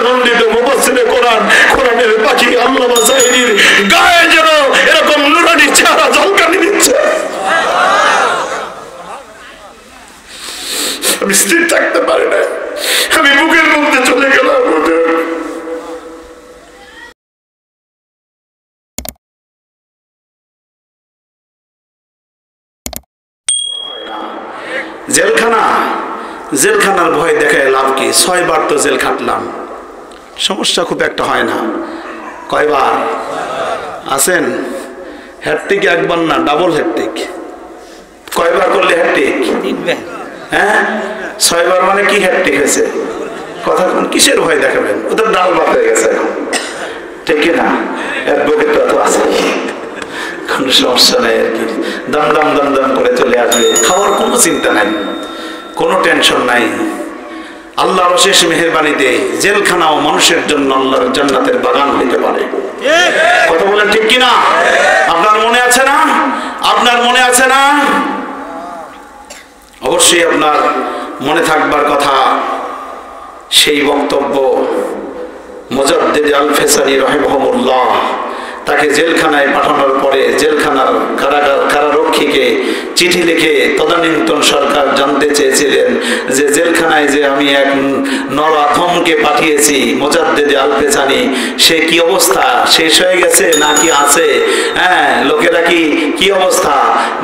নন্দিত মুফাসসিরে কোরআন, কোরআনের পাখি আল্লামা সাঈদীর গায়ে যেন এরকম নুরানি চেহারা ঝলকানি দিচ্ছে। আমি স্থির থাকতে পারি না, আমি বুকের মধ্যে চলে গেলাম। জেলখানা, জেলখানার ভয় দেখায় লাভ কি? 6 বার তো জেল খাটলাম, সমস্যা খুব একটা হয় না। কয়বার আছেন? হ্যাট্রিক একবার না, ডাবল হ্যাট্রিক। কয়বার করলে হ্যাট্রিক? হ্যাঁ, 6 বার মানে কি হ্যাট্রিক হয়েছে? কথা কিসের ভয় দেখাবেন? ওদের ডাল ভাত হয়ে গেছে, ঠিক না? অ্যাডভোকেটরা তো আছে, কোনো সমস্যা নাই আর কি, দাম দাম দাম দাম করে চলে আসবে, খাওয়ার কোনো চিন্তা নাই, কোনো টেনশন নাই। আল্লাহর অশেষ মেহেরবানিতে জেলখানাও মানুষের জন্য আল্লাহর জান্নাতের বাগান হইতে পারে। কথা বলেন ঠিক কিনা? আপনার মনে আছে না? আপনার মনে আছে না? অবশ্যই আপনার মনে থাকবার কথা সেই বক্তব্য মুজাদ্দিদ আল ফেসানি রাহিমাহুল্লাহ, তাকে জেলখানায় পাঠানোর পরে জেলখানার কারারক্ষীকে চিঠি লিখে তদানীন্তন সরকার জানতে চেয়েছিলেন যে জেলখানায় যে আমি এক নরাধমকে পাঠিয়েছি মুজাদ্দিদ আল ফেসানি, সে কি অবস্থা? শেষ হয়ে গেছে নাকি আছে? হ্যাঁ, লোকেরা কি অবস্থা?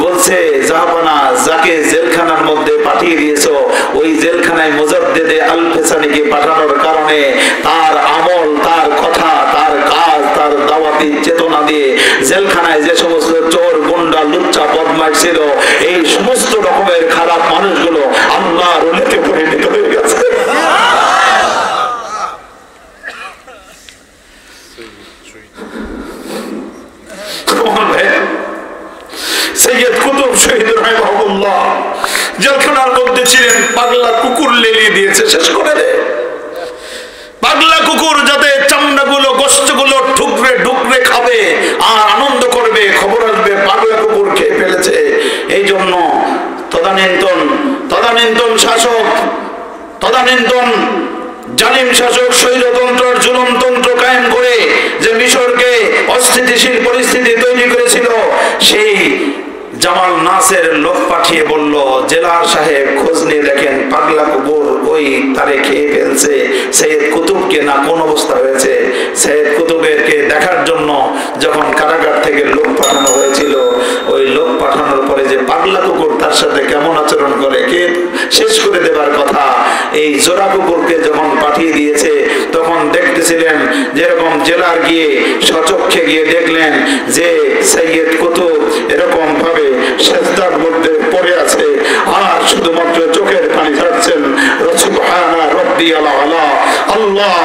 বলছে জাহাপানা, যাকে জেলখানার মধ্যে পাঠিয়ে দিয়েছো ওই জেলখানায় মুজাদ্দিদ আল ফেসানিকে পাঠানোর কারণে তার আমল, তার কথা, তার কাজ, তার দাওয়াতি চেতনা দিয়ে জেলখানায় যে সমস্ত চোর, গুন্ডা, লুচ্চা, বদমাশ ছিল, এই সমস্ত রকমের খারাপ মানুষগুলো আল্লাহর ওলিতে পরিণত হয়ে গেছে। সৈয়দ কুতুব শহীদ রাহিমাহুল্লাহ জেলখানার মধ্যে ছিলেন, পাগলা কুকুর লেলিয়ে দিয়েছে, শেষ করে দে। পাগলা কুকুর যাতে চামড়াগুলো, গোশতগুলো ঠুকরে ঢুকরে খাবে আর আনন্দ করবে, খবর আসবে পাগলা কুকুর খেয়ে ফেলেছে। এই জন্য তদানীন্তন শাসক, তদানীন্তন জালিম শাসক স্বৈরতন্ত্র, জুলুমতন্ত্র কায়েম করে যে মিশরকে অস্থিতিশীল পরিস্থিতি তৈরি করেছিল, সেই জামাল নাসের লোক পাঠিয়ে বলল, জেলার সাহেব খোঁজ নিয়ে দেখেন পাগলা কুকুর ওই তারে খেয়ে ফেলছে সৈয়দ কুতুবকে, না কোন অবস্থা হয়েছে। সৈয়দ কুতুবেরকে দেখার জন্য যখন কারাগার থেকে লোক পাঠানো হয়েছিল, ওই লোক পাঠানোর পরে যে পাগলা কুকুর তার সাথে কেমন আচরণ করে, কে শেষ করে দেবার কথা, এই জোড়া কুকুরকে যখন পাঠিয়ে দিয়েছে তখন দেখতেছিলেন যেরকম জেলার গিয়ে সচক্ষে গিয়ে দেখলেন যে সৈয়দ কুতুব এরকম ভাবে সেজদার মধ্যে পড়ে আছে আর শুধুমাত্র চোখের পানি ছাড়ছেন, সুবহানা রাব্বিয়াল আলা, আল্লাহ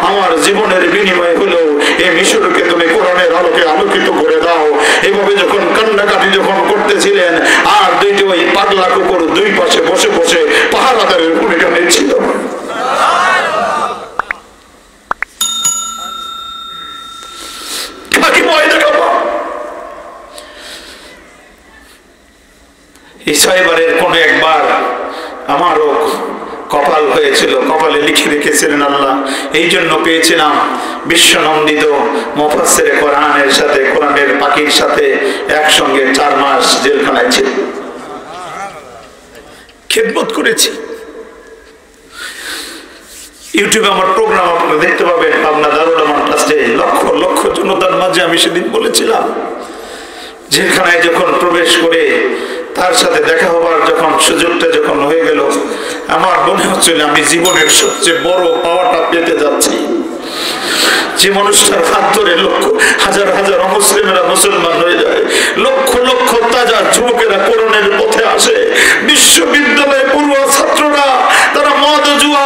আমার জীবনের বিনিময় হলো এই মিশরকে তুমি কোরআনের আলোকে আলোকিত করে দাও। এইভাবে যখন কান্নাকাটি যখন করতেছিলেন আর দুইটি ওই পাগলা কুকুর দুই পাশে বসে বসে পাহারাদারের ভূমিকা নিচ্ছিল। এই 6 বারের কোন একবার আমারও কপাল হয়েছিল, কপালে লিখে রেখেছিলেন আল্লাহ, এই জন্য পেয়েছিলাম বিশ্বনন্দিত মুফাসসিরে কোরআনের সাথে, কোরআনের পাখির সাথে একসঙ্গে 4 মাস জেলখানায় ছিল, খেদমত করেছি। ইউটিউবে আমার প্রোগ্রাম আপনারা দেখতে পাবেন, পাবনা দারুল আমান ট্রাস্টে লক্ষ লক্ষ জনতার মাঝে আমি সেদিন বলেছিলাম, জেলখানায় যখন প্রবেশ করে তার সাথে দেখা হবার যখন সুযোগটা যখন হয়ে গেল, আমার মনে হচ্ছিল আমি জীবনের সবচেয়ে বড় পাওয়াটা পেতে যাচ্ছি। যে মানুষটার হাত ধরে লক্ষ হাজার হাজার অমুসলিমেরা মুসলমান হয়ে যায়, লক্ষ লক্ষ তাজা যুবকেরা কোরআনের পথে আসে, বিশ্ববিদ্যালয়ে পড়ুয়া ছাত্ররা তারা মদ জুয়া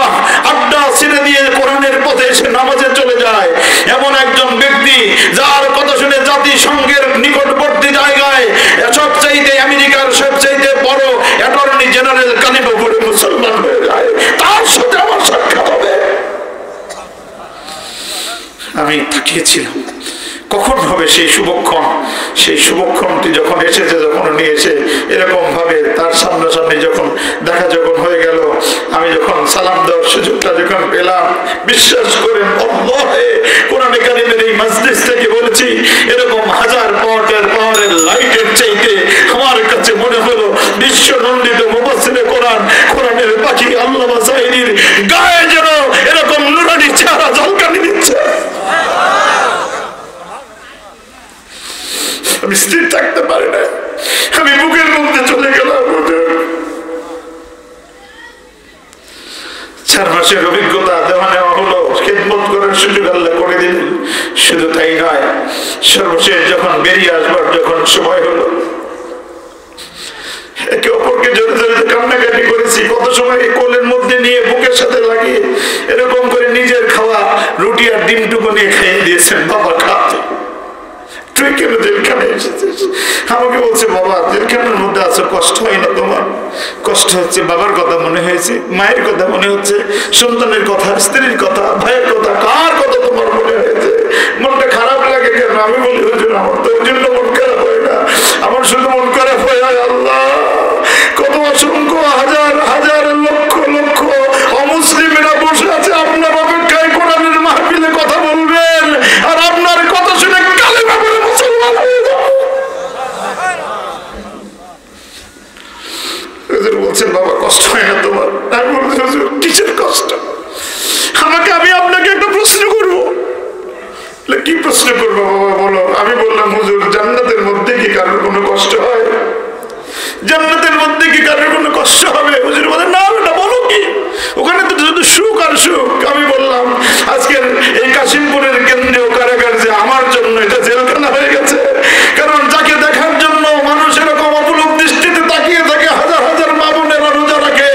আড্ডা ছেড়ে দিয়ে কোরআনের পথে এসে নামাজে চলে যায়, এমন একজন ব্যক্তি যার কথা শুনে জাতিসংঘের নিকটবর্তী জায়গায় সবচাইতে আমেরিকার সবচাইতে বড় অ্যাটর্নি জেনারেল কালিমা পড়ে মুসলমান হয়ে যায়, তার সাথে আমার সাক্ষাৎ হবে। আমি তাকিয়েছিলাম কখন হবে সেই শুভক্ষণ। সেই শুভক্ষণটি যখন এসেছে, যখন নিয়ে এসে এরকম ভাবে তার সামনাসামনি যখন দেখা যখন হয়ে গেল, আমি যখন সালাম দেওয়ার সুযোগটা যখন পেলাম, বিশ্বাস করেন মাসের অভিজ্ঞতা দেওয়া নেওয়া হলো, খেদমত করার সুযোগ আল্লাহ করে দিলেন। শুধু তাই নয়, সর্বশেষ যখন বেরিয়ে আসবার যখন সময় হলো, একে অপরকে জোরে জোরে কান্নাকাটি করেছি। কত সময় কোলের মধ্যে নিয়ে বুকের সাথে লাগিয়ে এরকম করে নিজের খাওয়া রুটি আর ডিমটুকু নিয়ে খাইয়ে দিয়েছেন, বাবা খাতে। তুই কেন জেলখানায় এসেছিস? আমাকে বলছে, বাবা জেলখানার মধ্যে আছো, কষ্ট হয় না তোমার? কষ্ট হচ্ছে, বাবার কথা মনে হয়েছে, মায়ের কথা মনে হচ্ছে, সন্তানের কথা, স্ত্রীর কথা, ভাইয়ের কথা, কার কথা তোমার মনে হয়েছে? মনটা খারাপ লাগে কেন? আমি বলি, হুজুর আমার তো ওই জন্য মন খারাপ হয় না, আমার শুধু মন খারাপ হয় আল্লাহ কত অসংখ্য হাজার হাজার লক্ষ লক্ষ অমুসলিমেরা বসে আছে আপনার অপেক্ষায়, কোরআনের মাহফিলে কথা বলবেন, আর আপনার কথা শুনে কালেমা পড়ে মুসলমান হয়ে যাবে। হুজুর বলছেন, বাবা কষ্ট হয় না তোমার? আমি বলছি, হুজুর কিসের কষ্ট? আমি আপনাকে একটা প্রশ্ন করবো। কি প্রশ্ন করবো বাবা বলো? আমি বললাম, হুজুর জান্নাতের মধ্যে কি কারোর কোনো কষ্ট হয়? জান্নাতের মধ্যে কি কারোর কোনো কষ্ট হবে? হুজুর বলে, না বেটা বলো কি, ওখানে তো শুধু সুখ আর সুখ। আমি বললাম, আজকের এই কাশিমপুরের কেন্দ্রীয় কারাগার যে আমার জন্য এটা জেলখানা হয়ে গেছে, কারণ যাকে দেখার জন্য মানুষ এরকম অপলক দৃষ্টিতে তাকিয়ে থাকে, হাজার হাজার মা বোনেরা রোজা রাখে,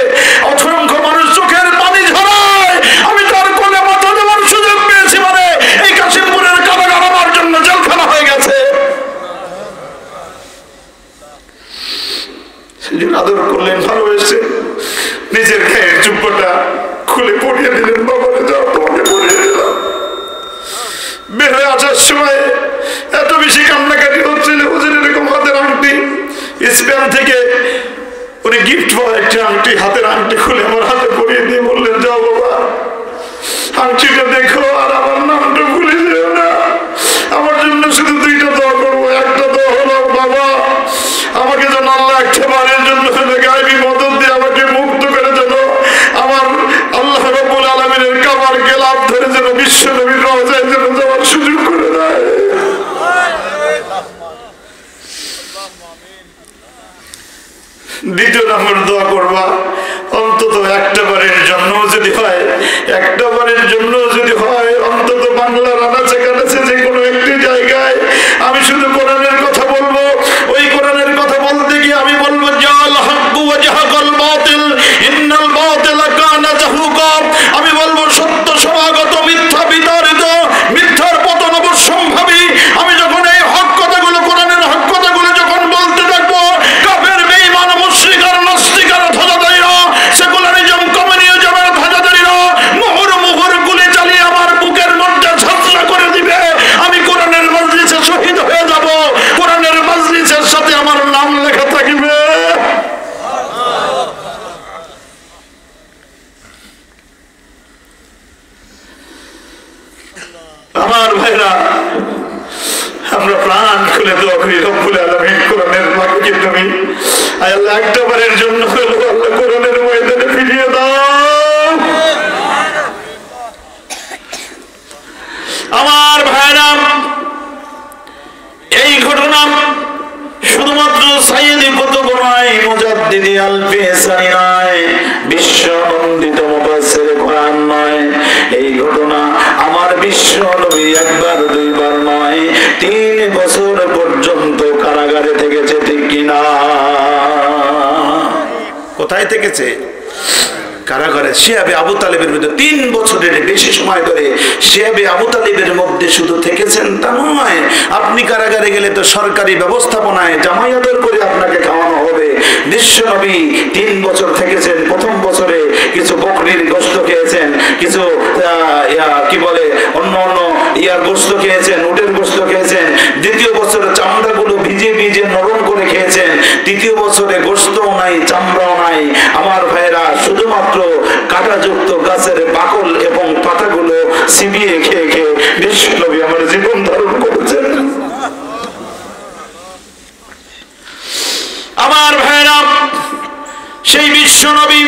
অসংখ্য মানুষ চোখের পানি ঝরায়, আমি তার কোলে মাথা দেওয়ার সুযোগ পেয়েছি, মানে এই কাশিমপুরের কারাগার আমার জন্য জেলখানা হয়ে গেছে। আদর করলেন, ভালোবেসে নিজের গায়ের জুব্বাটা খুলে পরিয়ে দিলেন, বাবারে যাও তোমাকে পরিয়ে দিলাম। বের হয়ে আসার সময় এত বেশি কান্নাকাটি হচ্ছিল, হুজুর এরকম হাতের আংটি স্পেন থেকে উনি গিফট পাওয়া একটা আংটি, হাতের আংটি খুলে আমার হাতে পরিয়ে দিয়ে বললেন, যাও বাবা আংটিটা দেখো, আর আমার নামটা ভুলে যেও না। আমার জন্য শুধু দুইটা দোয়া করবো। একটা দোয়া হলো, বাবা আমাকে যেন আল্লাহ একেবারের জন্য গায়েবী মদত দিয়ে আমাকে মুক্ত করে, যেন আমার আল্লাহ রাব্বুল আলামিনের কাবার গেলাপ ধরে যেন বিশ্ব নবীর রওজায় যেন যাওয়ার সুযোগ করে দেয়। দ্বিতীয় নম্বর দোয়া করবা, অন্তত একটা বারের জন্য যদি হয়, একটা বারের জন্য যদি হয়, অন্তত বাংলার আনাচে কানাচে যে কোনো একটি জায়গায় আমি শুধু কোরআনের কথা বলবো। ওই কোরআনের কথা বলতে গিয়ে আমি বলবো, জাল হাক্কু ওয়া জাহাকাল বাতিল ইন্নাল বাতিলা কানা যাহুকা। আমি বলবো, সত্য সমাগত, মিথ্যা বিতাড়িত, মিথ্যার পতন অবশ্যম্ভাবী। আমি যখন এই হক কথাগুলো, কোরআনের হক কথাগুলো যখন বলতে থাকবো, কাফের বেঈমান মুশরিক আর নাস্তিক আর ধ্বজাধারীরা, সেকুলারিজম কমিউনিজমের ধ্বজাধারীরা মুহুর মুহুর গুলি চালিয়ে আমার বুকের মধ্যে ঝাঁঝরা করে দিবে। আমি কোরআনের মজলিসে শহীদ হয়ে যাব, কোরআনের মজলিসের সাথে আমার নাম লেখা থাকবে। আমার ভাইরা, আমরা প্রাণ খুলে দোয়া করি, রব্বুল আলামিন কোরআনের বাক্যে তুমি আল্লাহ একটা বারের জন্য হলো আল্লাহ কোরআনের ময়দানে ফিরিয়ে দাও। আমার ভাইরা, এই ঘটনা শুধুমাত্র সাইয়েদে কুতুব নয়, মুজাদ্দিদি আল-ফিসানি নয়, বিশ্ব নন্দিত মুফাসসির কোরআন নয়, এই ঘটনা আমার বিশ্ব নবী একবার দুইবার নয়, 3 বছর পর্যন্ত কারাগারে থেকেছে, ঠিক কিনা? কোথায় থেকেছে? কারাগারে। শিয়াবে আবু তালেবের মধ্যে 3 বছরের বেশি সময় ধরে শিয়াবে আবু তালেবের মধ্যে শুধু থেকেছেন তা নয়, আপনি কারাগারে গেলে তো সরকারি ব্যবস্থাপনায় জামায়াতের করে আপনাকে খাওয়ানো হবে। বিশ্বনবী 3 বছর থেকেছেন। প্রথম বছরে কিছু বকরির গোশত খেয়েছেন, কিছু কি বলে অন্য অন্য ইয়ার গোশত খেয়েছেন, উটের গোশত খেয়েছেন। দ্বিতীয় বছরে চামড়াগুলো ভিজে ভিজে নরম করে খেয়েছেন। তৃতীয় বছরে গোশতও নাই, চামড়াও নাই। আমার ভাইরা, শুধুমাত্র কাঁটাযুক্ত গাছের বাকল এবং পাতাগুলো চিবিয়ে খেয়ে খেয়ে বিশ্বনবী আমার জীবন ধারণ করেছেন। আমার ভাইরা, সেই বিশ্বনবী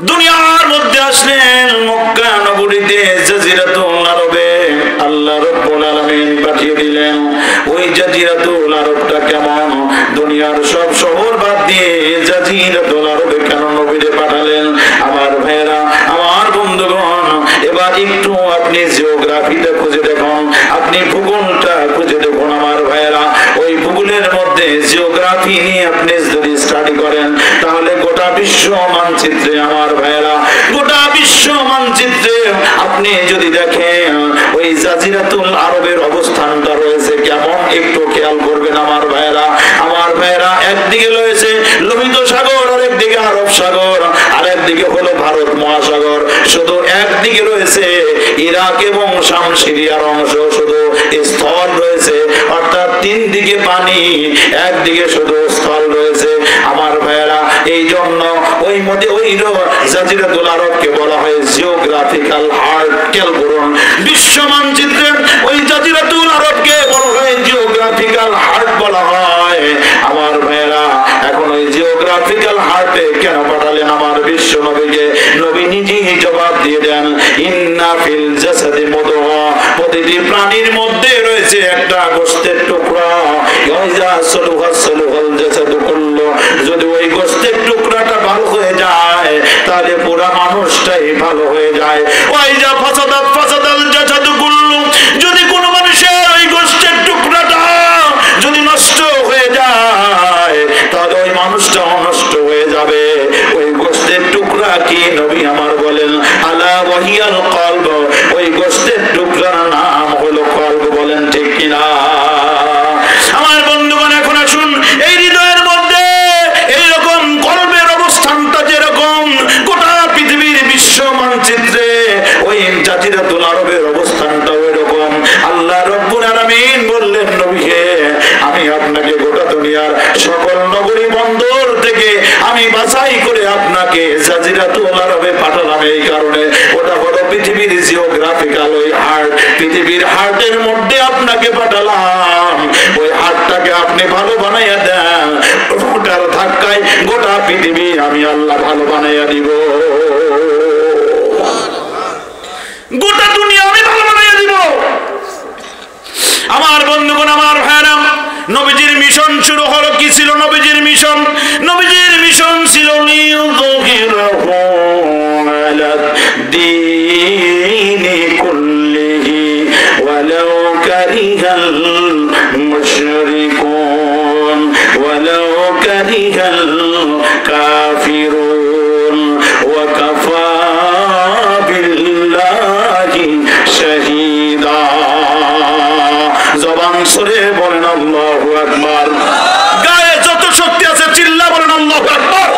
দুনিয়ার মধ্যে আসলেন মক্কা নগরীতে, জাজিরাতুল আরবে আল্লাহ রাব্বুল আলামিন পাঠিয়ে দিলেন। ওই জাজিরাতুল আরবটা কেমন? দুনিয়ার সব শহর বাদ দিয়ে জাজিরাতুল আরবে কেন নবীরে পাঠালেন? আমার ভাইরা, আমার বন্ধু একটু আপনি জিওগ্রাফিটা খুঁজে দেখুন, আপনি ভূগোলটা খুঁজে দেখুন আমার ভাইয়েরা। ওই ভূগোলের মধ্যে জিওগ্রাফি নিয়ে আপনি যদি স্টাডি করেন তাহলে গোটা বিশ্ব মানচিত্রে আমার ভাইয়েরা, গোটা বিশ্ব মানচিত্রে আপনি যদি দেখেন ওই জাজিরাতুল আরবের অবস্থানটা রয়েছে কেমন, একটু খেয়াল করবেন আমার ভাইয়েরা। আমার ভাইয়েরা, একদিকে রয়েছে লোহিত সাগর, আরেকদিকে আরব সাগর, আরেকদিকে হলো ভারত মহাসাগর, শুধু একদিকে রয়েছে ইরাক এবং শাম সিরিয়ার অংশ, শুধু স্থল রয়েছে, অর্থাৎ তিন দিকে পানি, একদিকে শুধু স্থল রয়েছে আমার ভাইয়েরা। এই জন্য ওই মধ্যে ওই জাজিরাতুল আরবকে বলা হয় জিওগ্রাফিক্যাল হার্ট। খেয়াল করুন, বিশ্ব মানচিত্রে ওই জাজিরাতুল আরবকে বলা হয় জিওগ্রাফিক্যাল হার্ট বলা হয় আমার ভাইয়েরা। এখন ওই জিওগ্রাফিক্যাল হার্টে কেন পাঠালেন আমার বিশ্ব নবীকে? নবী নিজেই জবাব দিয়ে দেন, ইন্না ফিল জাসাদি মুদগা, প্রতিটি প্রাণীর মধ্যে রয়েছে একটা গোশতের টুকরা, ইজা সলুহা সলুহাল জাসাদু কুল্লু, যদি ওই গোশতের টুকরাটা ভালো হয়ে যায় তাহলে পুরো মানুষটাই ভালো হয়ে যায়। ওয়াইজা ফাসাদাত ফাসাদাল জাসাদু কুল্লু, যদি কোনো মানুষের ওই গোশতের টুকরাটা যদি নষ্ট হয়ে যায় তাহলে ওই মানুষটাও নষ্ট হয়ে যাবে। ওই গোশতের টুকরা কি? নবী আমার বলেন, আলা ওয়াহিয়াল কলব, ওই গোশতের টুকরার নাম হলো কলব। বলেন ঠিক কিনা? আমার বন্ধুগণ, এখন আসুন, এই হৃদয়ের মধ্যে এইরকম কলবের অবস্থানটা যেরকম গোটা পৃথিবীর বিশ্ব মানচিত্রে ওই জাজিরাতুল আরবের অবস্থানটা ওই রকম। আল্লাহ রব্বুল আলামিন বললেন, নবীকে আমি আপনাকে গোটা দুনিয়ার সকল নগরী বন্দর থেকে আমি বাছাই করে আপনাকে জাজিরাতুল আরবে পাঠালাম। এই কারণে ওটা হলো পৃথিবীর জিওগ্রাফিক্যাল ওই হার্ট, পৃথিবীর হার্টের মধ্যে আপনাকে পাঠালাম। ওই হার্টটাকে আপনি ভালো বানাইয়া দেন, ওটার ধাক্কায় গোটা পৃথিবী আমি আল্লাহ ভালো বানাইয়া দিব, গোটা দুনিয়া আমি ভালো বানাইয়া দিব। আমার বন্ধুগণ, আমার ভাইরা, নবীজির মিশন শুরু হলো, কি ছিল নবীজির মিশন? নবীজির মিশন ছিল লিইয়ুযহিরাহু আলাদ দীনি কুল্লিহি ওয়ালাউ কারিহাল মুশরিকুন ওয়ালাউ কারিহাল কাফিরুন ওয়া কাফা বিল্লাহি শাহীদা। জবান সরে বলেন আল্লাহু আকবার। গায়ে যত শক্তি আছে চিল্লা বলেন আল্লাহু আকবার।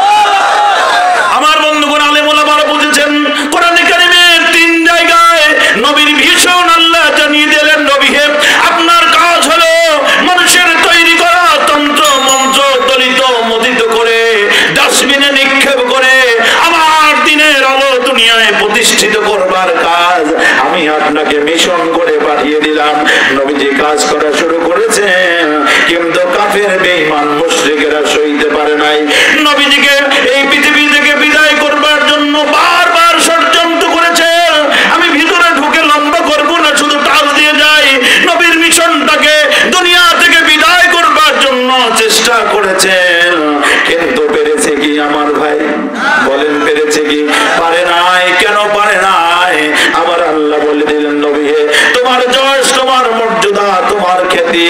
আমার বন্ধুগণ, আলেম ওলামারা বুঝেছেন, কোরআনে কারিমের 3 জায়গায় নবীর ভীষণ আল্লাহ জানিয়ে দিলেন, নবী হে, আপনার কাজ হলো মানুষের তৈরি করা তন্ত্র মন্ত্র দলিত মোদিত করে ডাস্টবিনে নিক্ষেপ করে আমার দিনের আলো দুনিয়ায় প্রতিষ্ঠিত করবার কাজ আমি আপনাকে মিশন করে পাঠিয়ে দিলাম। নবীজি কাজ করা শুরু করেছেন, কিন্তু কাফের বেঈমান মুশরিকেরা সইতে পারে নাই। নবীজিকে এই পৃথিবী থেকে বিদায় করবার জন্য বারবার ষড়যন্ত্র করেছে। আমি ভিতরে ঢুকে লম্বা করব না, শুধু টাল দিয়ে যাই। নবীর মিশনটাকে দুনিয়া থেকে বিদায় করবার জন্য চেষ্টা করেছেন, কিন্তু পেরেছে কি আমার ভাই? বলেন পেরেছে কি? পারে নাই। কেন পারে নাই? আমার আল্লাহ বলে দিলেন, নবী হে, তোমার যশ, তোমার মর্যাদা, তোমার খ্যাতি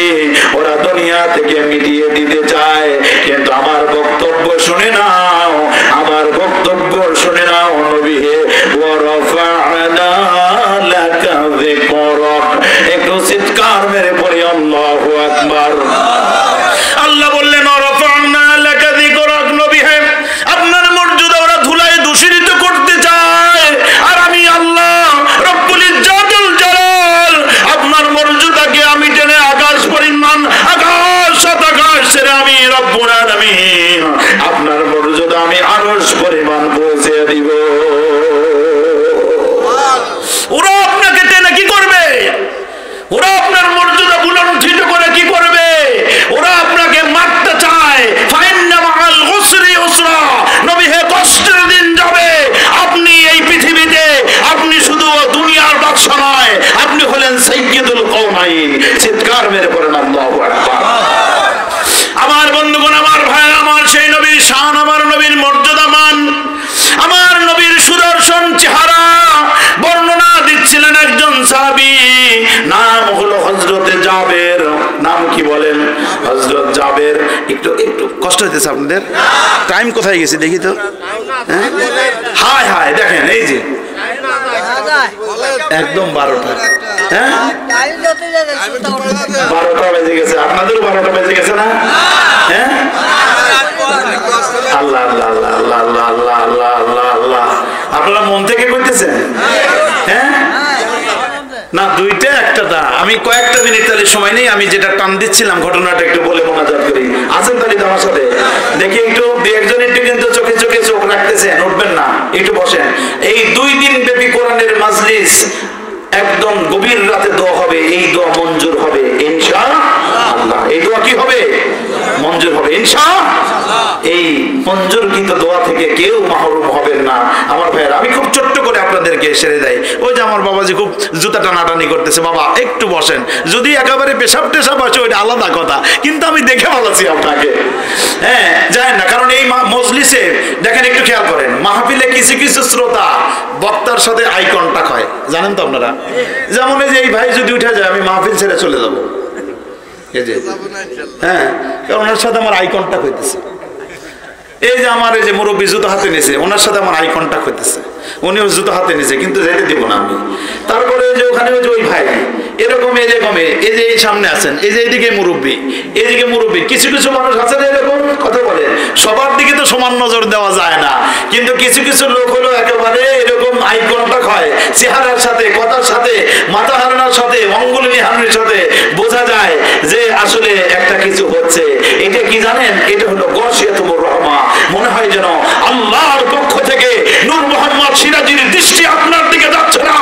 ওরা দুনিয়া থেকে মিটিয়ে দিতে চায়, কিন্তু আমার বক্তব্য শুনে নাও, আমার বক্তব্য শুনে নাও নবী হে। ওয়ারাফা'না লাকা যিকরাক, একটু চিৎকার মেরে পড়ি আল্লাহু আকবার। আল্লাহ বললেন, ওয়ারাফা'না লাকা যিকরাক, নবী হে, আপনার মর্যাদা ওরা ধুলায় দূষিত করতে চায়, আর আমি আল্লাহ রব্বুল ইজ্জাতুল জালাল আপনার মর্যাদাকে আমি টেনে আকাশ পরিমাণ, আকাশ আকাশ ছেড়ে আমি রব্বুল আলামিন আপনার মর্যাদা আমি আরশ পরিমাণ পৌঁছে দিব। ওরা আপনাকে টেনে কি করবে? ওরা আপনার মর্যাদা বুলন্দিত করে কি করবে? ওরা আপনাকে মারতে চায়। ফাইন্না মাআল উসরি ইউসরা, নবী হে, কষ্টের দিন যাবে। আপনি এই পৃথিবীতে আপনি শুধু দুনিয়ার বাদশা নয়, আপনি হলেন সাইয়্যিদুল কওমাইন। চিৎকার মেরে পড়েন আল্লাহু আকবার। আমার বন্ধুগণ, আমার ভাই, আমার সেই নবীর শান, আমার নবীর মর্যাদা মান, আমার নবীর সুদর্শন চেহারা বর্ণনা দিচ্ছে একটু একটু কষ্ট হইতেছে আপনাদের? টাইম কোথায় গেছে দেখি তো। হায় হায় দেখেন এই যে একদম 12টা। হ্যাঁ 12টা বেজে গেছে, আপনাদেরও 12টা বেজে গেছে না? হ্যাঁ আল্লাহ আল্লাহ আল্লাহ আল্লাহ আল্লাহ আল্লাহ আল্লাহ আল্লাহ আল্লাহ, আপনারা মন থেকে কইতেছেন? হ্যাঁ না দুইটা একটা দা, আমি কয়েকটা মিনিট তাহলে সময় নেই, আমি যেটা টান দিচ্ছিলাম ঘটনাটা একটু বলে মোনাজাত করি। আছেন তাহলে আমার সাথে? দেখি একটু একজন একটু কিন্তু চোখে চোখে চোখ রাখতেছেন, উঠবেন না, একটু বসেন। এই 2 দিন ব্যাপী কোরআনের মাজলিস, একদম গভীর রাতে দোয়া হবে, এই দোয়া মঞ্জুর হবে ইনশাআল্লাহ। এই দোয়া কি হবে? মঞ্জুর হবে ইনশাআল্লাহ। এই মঞ্জুরকৃত দোয়া থেকে কেউ মাহরুম হবেন না আমার ভাইয়েরা। আমি খুব ছোট্ট করে আপনাদেরকে সেরে দেয়, ওই যে আমার বাবাজি খুব জুতা টানাটানি করতেছে, বাবা একটু বসেন, যদি একেবারে পেশাব টেশাব আছে ওইটা আলাদা কথা, কিন্তু আমি দেখে বলেছি আপনাকে। হ্যাঁ জানেন না, কারণ এই মজলিসে দেখেন একটু খেয়াল করেন, মাহফিলে কিছু কিছু শ্রোতা বক্তার সাথে আই কন্টাক্ট হয়, জানেন তো আপনারা? যেমন এই যে এই ভাই যদি উঠে যায় আমি মাহফিল ছেড়ে চলে যাবো, এই যে হ্যাঁ, কারণ ওনার সাথে আমার আই কন্টাক্ট হইতেছে। এই যে আমার এই যে মুরব্বী জুতো হাতে নিয়েছে, ওনার সাথে আমার আই কন্টাক্ট হইতেছে, উনিও জুতো হাতে নিয়েছে, কিন্তু যেতে দিব না আমি। তারপরে যে ওখানে ওই যে ওই ভাই এরকম এরকমে এই যে এই সামনে আছেন, এই যে এইদিকে মুরব্বী, এইদিকে মুরব্বী, কিছু কিছু মানুষ আছেন এরকম কথা বলে, সবার দিকে তো সমান নজর দেওয়া যায় না, কিন্তু কিছু কিছু লোক হলো একেবারে এরকম আই কন্টাক্ট হয়, চেহারার সাথে, কথার সাথে, মাথা হারানোর সাথে, অঙ্গুলি হারানোর সাথে বোঝা যায় যে আসলে একটা কিছু হচ্ছে। এটা কি জানেন? এটা হলো গশিয়াতুর রহমা। মনে হয় যেন আল্লাহর পক্ষ থেকে নূর মোহাম্মদ সিরাজীর দৃষ্টি আপনার দিকে যাচ্ছে না,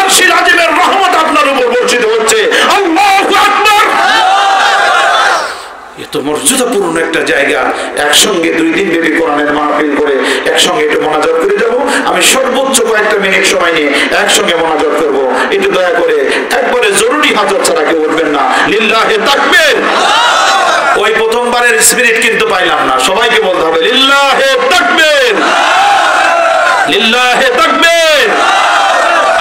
আরশির আজিমের রহমত আপনার উপর বর্ষিত হচ্ছে। আল্লাহু আকবার। এত মর্যাদাপূর্ণ একটা জায়গা, একসঙ্গে 2 দিন ব্যাপী কোরআনের মাহফিল করে একসঙ্গে একটু মোনাজাত করে যাব। আমি সর্বোচ্চ কয়েকটা মিনিট সময় নিয়ে একসঙ্গে মোনাজাত করব, একটু দয়া করে একবারে জরুরি হাজত ছাড়া কেউ উঠবেন না। লিল্লাহে তাকবীর। ওই প্রথমবারের স্পিরিট কিন্তু পাইলাম না, সবাইকে বলতে হবে লিল্লাহে তাকবীর, লিল্লাহে তাকবীর।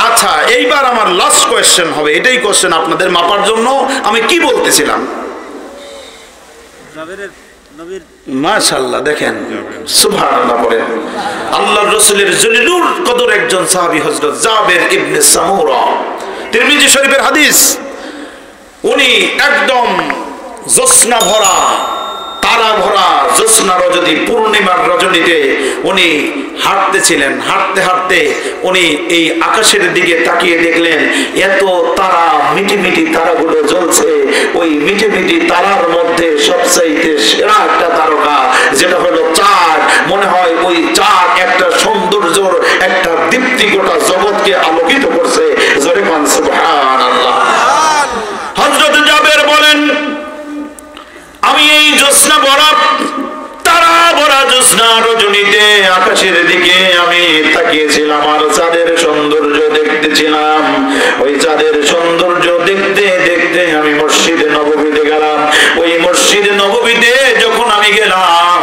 আচ্ছা এইবার আমার লাস্ট কোয়েশ্চেন হবে, এটাই কোয়েশ্চেন আপনাদের মাপার জন্য আমি কি বলতেছিলাম। মাশাআল্লাহ দেখেন সুবহানাল্লাহ বলেন। আল্লাহর রাসূলের জলিলুল কদর একজন সাহাবী হযরত জাবের ইবনে সামুরা, তিরমিজি শরীফের হাদিস। উনি একদম জ্যোৎস্না ভরা, তারা ভরা জ্যোৎস্না রজনী, পূর্ণিমার রজনীতে উনি হাঁটতেছিলেন। হাঁটতে হাঁটতে উনি এই আকাশের দিকে তাকিয়ে দেখলেন এত তারা, মিটি মিটি তারাগুলো জ্বলছে। ওই মিটি মিটি তারার মধ্যে সবচাইতে সেরা একটা তারকা যেটা হলো চাঁদ। মনে হয় ওই চাঁদ একটা সৌন্দর্যর একটা দীপ্তি গোটা জগৎকে আলোকিত করছে। জোরে বলেন সুবহানাল্লাহ। হযরত জাবের বলেন আমি এই জ্যোৎস্না ভরা, তারা ভরা জ্যোৎস্না রজনীতে আকাশের দিকে আমি তাকিয়েছিলাম আর চাঁদের সৌন্দর্য দেখতেছিলাম। ওই চাঁদের সৌন্দর্য দেখতে দেখতে আমি মসজিদে নববীতে গেলাম। ওই মসজিদে নববীতে যখন আমি গেলাম,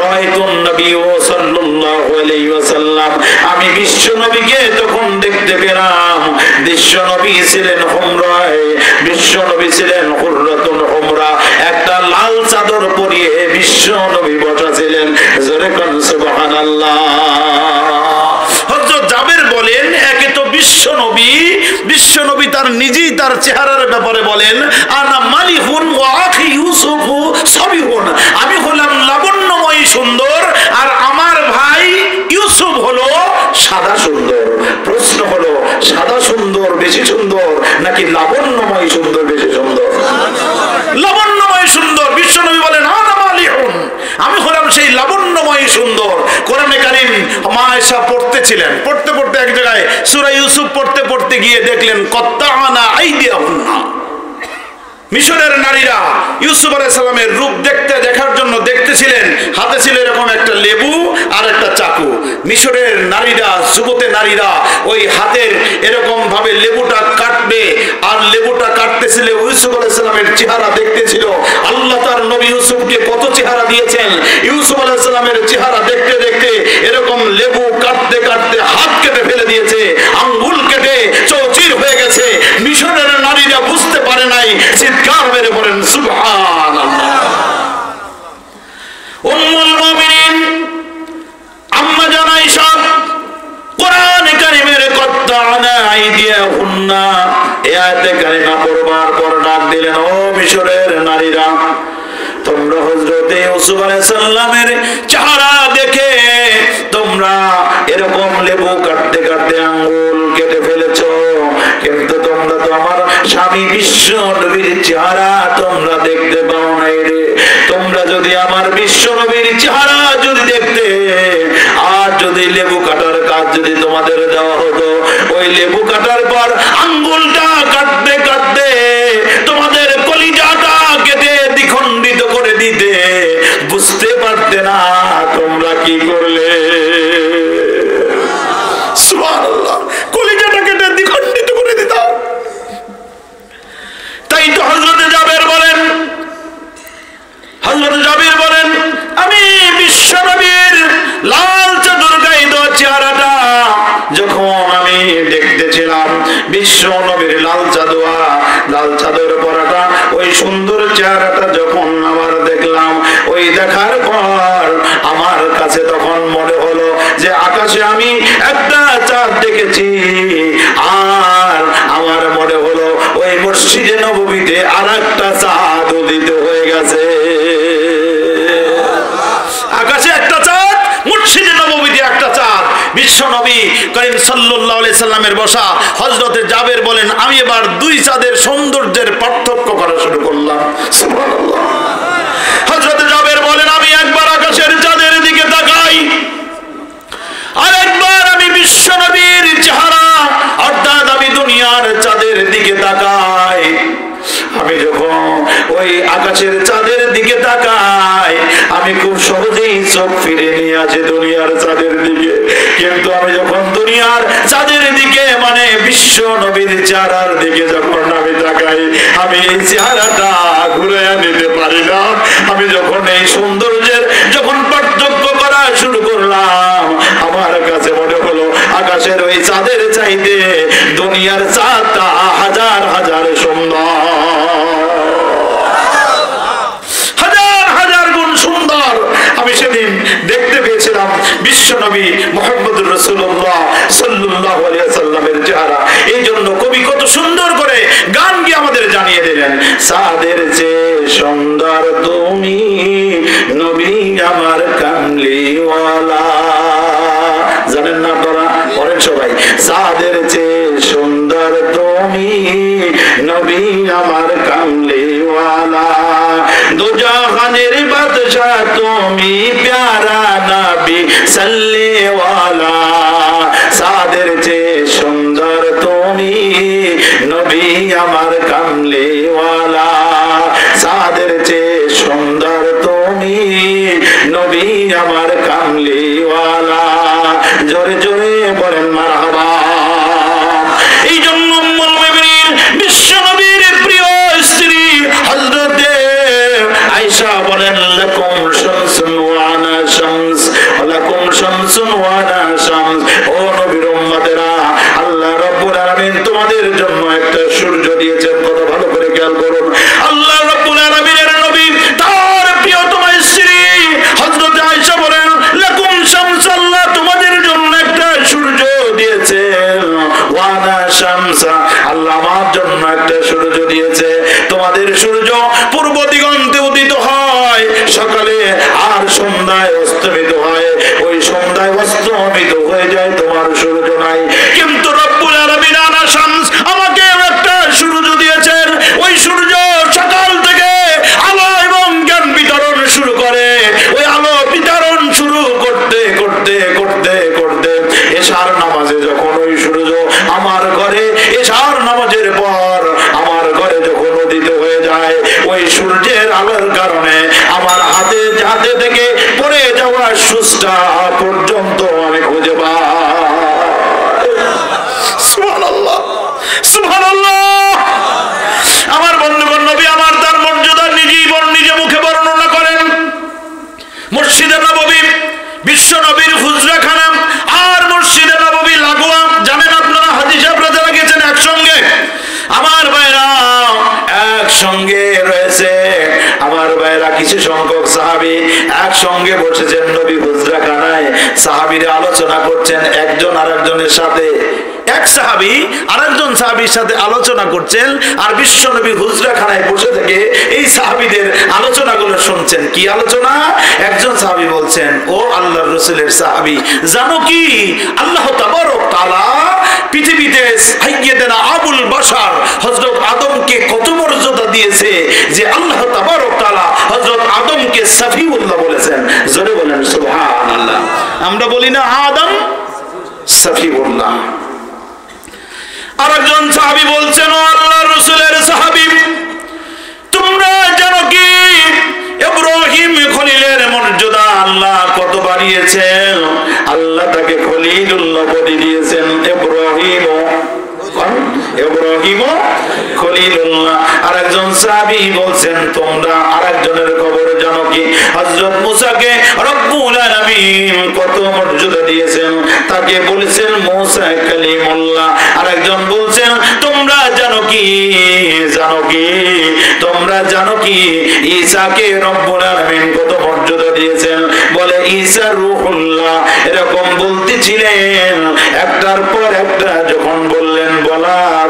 রাআইতুন নবী সাল্লাল্লাহু আলাইহি ওয়াসাল্লাম, আমি বিশ্ব নবীকে তখন দেখতে পেলাম। বিশ্ব নবী ছিলেন হুমরায়, বিশ্ব নবী ছিলেন হুররাতুন হুমরা, একটা লাল চাদর পরিয়ে বিশ্ব নবী বসা ছিলেন। জোরে কোন সুবহানাল্লাহ। হযরত জাবের বলেন একে তো বিশ্ব নবী তার নিজেই তার চেহারার ব্যাপারে বলেন আনা মালিহুন ওয়া আখি ইউসুফ সাবিহুন, আমি হলাম লাবণ্যময়ী সুন্দর আর আমার ভাই ইউসুফ হলো সাদা সুন্দর। প্রশ্ন হলো সাদা সুন্দর বেশি সুন্দর নাকি লাবণ্যময়ী সুন্দর বেশি সুন্দর? লাবণ্যময় সুন্দর। বিশ্বনবী বলেন আনা মালিহুন, আমি হলাম সেই লাবণ্যময় সুন্দর। কোরআনে কারীম মা আয়েশা পড়তেছিলেন, পড়তে পড়তে এক জায়গায় সূরা ইউসুফ পড়তে পড়তে গিয়ে দেখলেন কত্তাআনা আইদিয়াহুন্না, মিশরের নারীরা ইউসুফ আলাইহিস সালামের রূপ দেখার জন্য দেখতেছিলেন। হাতে ছিল এরকম একটা লেবু আর একটা চাকু। মিশরের নারীরা, যুবতী নারীরা ওই হাতের এরকম ভাবে লেবুটা কাটবে আর লেবুটা কাটতেছিল। ইউসুফ আলাইহিস সালামের চেহারা দেখতেছিল। আল্লাহ তার নবী ইউসুফকে কত চেহারা দিয়েছেন। ইউসুফ আলাইহিস সালামের চেহারা দেখতে দেখতে এরকম লেবু কাটতে কাটতে হাত কেটে ফেলে দিয়েছে, আঙ্গুল কেটে চৌচির হয়ে গেছে। মিশরের নারীরা বুঝতে পারে নাই, চিৎকার মেরে বলেন সুবহানাল্লাহ। না এই আয়াতে কারিমা পড়বার পর ডাক দিলেন, ও মিশরের নারীরা, তোমরা হযরতে ইউসুফ আলাইহিস সালামের চেহারা দেখে তোমরা এরকম লেবু কাটতে কাটতে আঙ্গুল কেটে ফেলেছো, কিন্তু তোমরা তো আমার স্বামী বিশ্ব নবীর চেহারা তোমরা দেখতে পাও নাই রে। তোমরা যদি আমার বিশ্ব নবীর চেহারা যদি দেখতে, আর যদি লেবু কাটার কাজ যদি তোমাদের দেওয়া হতো, ওই লেবু কাটার পর আঙ্গুলটা কাটতে কাটতে তোমাদের কলিজাটা কেটে দ্বিখণ্ডিত করে দিতে, বুঝতে পারতে না তোমরা কি করলে। সুবহানাল্লাহ, কলিজাটা কেটে দ্বিখণ্ডিত করে দিতাম। তাই তো হযরতে জাবের বলেন, আমি বিশ্ব নবীর লাল চাদর গায়ে দেওয়া চেহারাটা যখন আমি দেখতেছিলাম, বিশ্ব নবীর লাল চাদর পরাটা ওই সুন্দর চেহারাটা যখন আমার দেখলাম, ওই দেখার পর আমার কাছে তখন মনে হলো যে আকাশে আমি একটা চাঁদ দেখেছি, আর আমার মনে হলো ওই মসজিদে নববীতে আরেকটা চাঁদ উদিত হয়ে গেছে। আকাশে একটা চাঁদ, মসজিদে নববীতে একটা চাঁদ, বিশ্ব নবী করিম সাল্লাল্লাহু আলাইহি সাল্লামের বসা। হযরতে জাবের বলেন, আমি এবার দুই চাঁদের সৌন্দর্যের পার্থক্য করা শুরু করলাম। সুবহানাল্লাহ। হযরতে জাবের বলেন, আমি একবার আকাশের চাঁদের দিকে তাকাই, আর একবার আমি বিশ্ব নবীর চেহারা অর্থাৎ আমি দুনিয়ার চাঁদের দিকে তাকাই। আমি যখন ওই আকাশের চাঁদের দিকে তাকাই, আমি খুব সহজেই চোখ ফিরে নিয়ে আসি দুনিয়ার চাঁদের দিকে, কিন্তু আমি যখন দুনিয়ার চাঁদের দিকে মানে বিশ্ব নবীর চেহারার দিকে যখন আমি তাকাই, আমি এই চেহারাটা ঘুরে নিতে পারি না। আমি যখন এই সৌন্দর্যের যখন পার্থক্য করা শুরু করলাম, আমার কাছে মনে হলো আকাশের ওই চাঁদের চাইতে দুনিয়ার চাঁদটা হাজার হাজার সুন্দর, আমি সেদিন দেখতে পেয়েছিলাম বিশ্ব নবী মুহাম্মদুর রাসূলুল্লাহ সাল্লাল্লাহু আলাইহি ওয়াসাল্লামের চেহারা। এই জন্য কবি কত সুন্দর করে গান গিয়ে আমাদের জানিয়ে দিলেন, চাঁদের চেয়ে সুন্দর তুমি নবী আমার কামলিওয়ালা। জানেন না আপনারা? পড়েন সবাই, চাঁদের চেয়ে সুন্দর তুমি নবী আমার কামলিওয়ালা, দুজাহানের বাদশাহ তুমি প্যারা নবী সাল্লিওয়ালা, চাঁদের চেয়ে সুন্দর তুমি নবী আমার কামলিওয়ালা, চাঁদের চেয়ে সুন্দর তুমি নবী আমার কামলিওয়ালা। জোরে জোরে বলেন মারহাবা। এই জন্য উম্মুল মুমিনিন বিশ্ব নবীর প্রিয় স্ত্রী হযরতে আয়েশা বলেন, লাকুম শামসুন ওয়া আনা শামস, লাকুম শামসুন ওয়া আনা শামস। ও নবীর উম্মতেরা, আল্লাহ রাব্বুল আলামিন তোমাদের জন্য একটা সূর্য দিয়েছেন। কত ভালো করে খেয়াল করুন, আল্লাহ রাব্বুল আলামিনের নবী তার প্রিয়তমা স্ত্রী হযরতে আয়েশা বলেন, লাকুম শামস, আল্লাহ তোমাদের জন্য একটা সূর্য দিয়েছেন, ওয়া আনা শামসা, আল্লাহ আমার জন্য একটা সূর্য দিয়েছে। তোমাদের সূর্য পূর্ব দিগন্তে উদিত হয় সকালে, আর সন্ধ্যায় অস্তমিত হয়। ওই সন্ধ্যায় অস্তমিত হয়ে যায়, তোমার সূর্য নাই। কিন্তু রব্বুল আলামিন আনা শামস, আমাকে একটা সূর্য দিয়েছেন। ওই সূর্য সকাল থেকে আলো এবং জ্ঞান বিতরণ শুরু করে। ওই আলো বিতরণ শুরু করতে করতে করতে করতে এশার নামাজে যখন ওই সূর্য আমার ঘরে, এশার নামাজের পর আমার ঘরে যখন উদিত হয়ে যায়, ওই সূর্যের আলোর কারণে আমার হাতে থেকে পড়ে যাওয়া সুচটা পর্যন্ত আমি খুঁজে পাই। সুবহানাল্লাহ, সুবহানাল্লাহ। আমার বন্ধুগণ, নবী আমার তার মর্যাদা নিজে মুখে বর্ণনা করেন। মসজিদে নববী, বিশ্ব নবীর হুজরাখানা আর মসজিদে নববী লাগোয়া। জানেন আপনারা, হাজী সাহেবরা যারা গেছেন একসঙ্গে, আমার ভাইরা একসঙ্গে রয়েছে। আমার ভাইরা কিছু সংখ্যক সাহাবী একসঙ্গে বসেছেন নবী হুজরাখানায়, সাহাবীরা আলোচনা করছেন একজন আরেকজনের সাথে। এক সাহাবী আরেকজন সাহাবীর সাথে আলোচনা করছেন, আর বিশ্বনবী হুজরাখানায় বসে থেকে এই সাহাবীদের আলোচনাগুলো শুনছেন। কি আলোচনা? একজন সাহাবী বলছেন, ও আল্লাহর রাসূলের সাহাবী, জানো কি আল্লাহ তাবারক তাআলা পৃথিবীতে সাইয়্যিদানা আবুল বাশার হযরত আদমকে কত মর্যাদা দিয়েছে যে আল্লাহ তাবারক তাআলা হযরত আদমকে সাফিউল্লাহ বলেছেন। জোরে বলেন সুবহানাল্লাহ। আমরা বলি না আদম সাফিউল্লাহ। আরেকজন সাহাবী বলছেন, ও আল্লাহর রাসূলের সাহাবী, তোমরা জানো কি ইব্রাহিম খলিলের মর্যাদা আল্লাহ কত বাড়িয়েছেন? আল্লাহ তাকে খলিলুল্লাহ বলে দিয়েছেন। ইব্রাহিম খলিলুল্লাহ। আরেকজন সাহাবী বলছেন, তোমরা আরেকজনের খবর জানো কি হযরত মুসাকে রব্বুল আলামিন কত মর্যাদা দিয়েছেন? তাকে বলেছেন মুসা কালিমুল্লাহ। আরেকজন বলছেন, তোমরা জানো কি তোমরা জানো কি ঈসাকে রব্বুল আলামিন কত মর্যাদা দিয়েছেন? বলে ঈসা রূহুল্লাহ। এরকম বলতেছিলেন, একটার পর একটা যখন বললেন,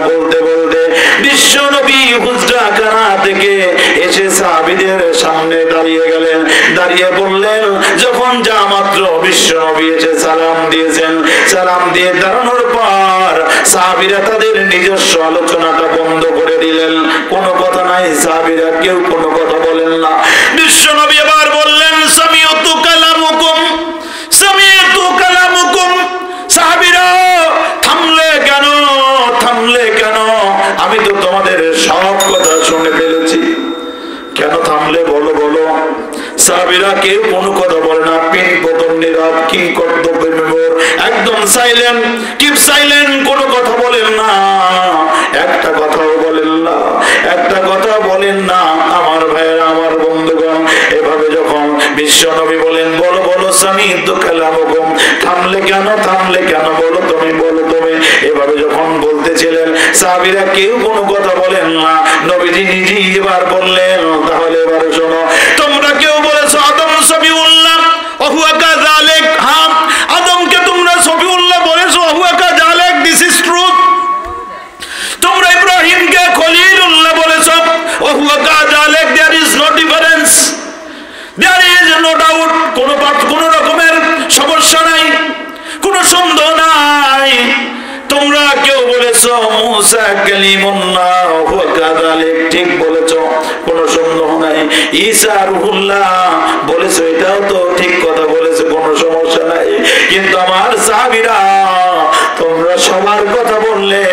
বলতে বলতে বিশ্ব নবী হুজরাখানা থেকে এসে সাহাবীদের সামনে দাঁড়িয়ে গেলেন। দাঁড়িয়ে বললেন, যখন যা মাত্র বিশ্ব নবী এসে সালাম দিয়েছেন, সালাম দিয়ে দাঁড়ানোর পর সাহাবীরা তাদের নিজস্ব আলোচনাটা বন্ধ করে দিলেন। কোনো কথা নাই, সাহাবীরা কেউ কোনো কথা বলেন না। বিশ্ব নবী এবার বললেন, সামিউতু কালামুকুম, সামিউতু কালামুকুম। সাহাবীরা থামলে কেন? আমি তো তোমাদের সব কথা শুনে ফেলেছি। কেন থামলে বলো? সাহাবীরা কেউ কোনো কথা বলে না, পিন পতন নীরব, কি কর্তব্যের মেমর, একদম সাইলেন্ট, কিপ সাইলেন্ট, কোনো কথা বলেন না, একটা কথাও বলেন না। আমার ভাইয়েরা, আমার বন্ধুগণ, এভাবে যখন বিশ্ব নবী বলেন, বলো সামিউতু কালামুকুম, থামলে কেন বলো তুমি। এভাবে যখন বলতেছিলেন, সাহাবীরা কেউ কোনো কথা বলেন না। নবীজি নিজেই এবার বললেন, তাহলে এবারে শোনো, তোমরা কেউ বলেছো আদম সফিউল্লাহ, ওহুয়া কাযালিক। হ্যাঁ, আদমকে তোমরা সফিউল্লাহ বলেছো, ওহুয়া কাযালিক, দিস ইজ ট্রুথ। তোমরা ইব্রাহিমকে খলিলুল্লাহ বলেছো, ওহুয়া কাযালিক, there is no difference, there is no doubt. কোনো রকমের সমস্যা নাই, কোনো সন্দেহ নাই। তোমরা কেউ বলেছো মুসা কালিমুল্লাহ, ওহুয়া কাযালিক, ঠিক বলেছো, কোনো সন্দেহ নাই। ঈসা রূহুল্লাহ বলেছো, এটাও তো ঠিক কথা বলেছো, কোনো সমস্যা নাই। কিন্তু আমার সাহাবীরা, তোমরা সবার কথা বললে,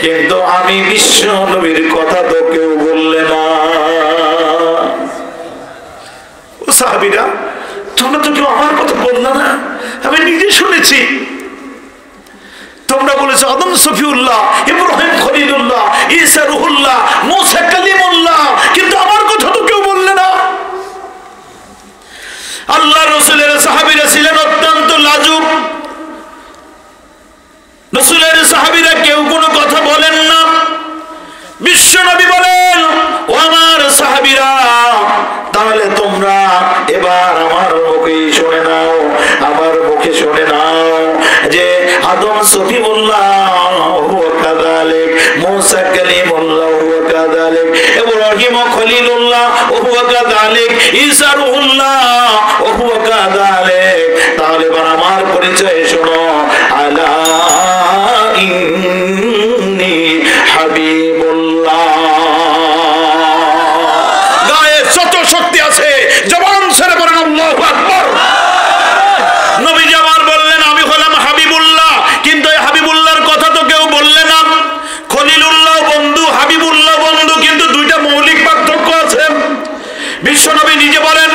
কিন্তু আমি বিশ্ব নবীর কথা তো কেউ বললে না। ও সাহাবীরা, তোমরা তো কেউ আমার কথা বললে না, আমি নিজে শুনেছি। তোমরা বলেছো আদম সফিউল্লাহ, ইব্রাহিম খলিলুল্লাহ, ঈসা রূহুল্লাহ, মুসা কালিমুল্লাহ, কিন্তু আমার কথা তো কেউ বললে না। আল্লাহর রাসূলের সাহাবীরা ছিলেন অত্যন্ত লাজুক। রাসূলের সাহাবীরা কেউ কোনো কথা বলেন না। বিশ্ব নবী বলেন, ও আমার সাহাবীরা, তাহলে তোমরা এবার আমার মুখে শুনে নাও যে আদম সফিউল্লাহ, ওহুয়া কাযালিক, মুসা কালিমুল্লাহ, ওহুয়া কাযালিক, ইব্রাহিম খলিলুল্লাহ, ওহুয়া কাযালিক, ঈসা রূহুল্লাহ, ওহুয়া কাযালিক। তাহলে এবার আমার পরিচয় শোনো, আলা ইন্নী হাবিবুল্লাহ। গায়ে যত শক্তি আছে, জবান ছেড়ে বলেন আল্লাহু আকবার। নবীজি আমার বললেন, আমি হলাম হাবিবুল্লাহ, কিন্তু এই হাবিবুল্লাহর কথা তো কেউ বললে না। খলিলুল্লাহ বন্ধু, হাবিবুল্লাহ বন্ধু, কিন্তু দুইটা মৌলিক পার্থক্য আছে। বিশ্ব নবী নিজে বলেন,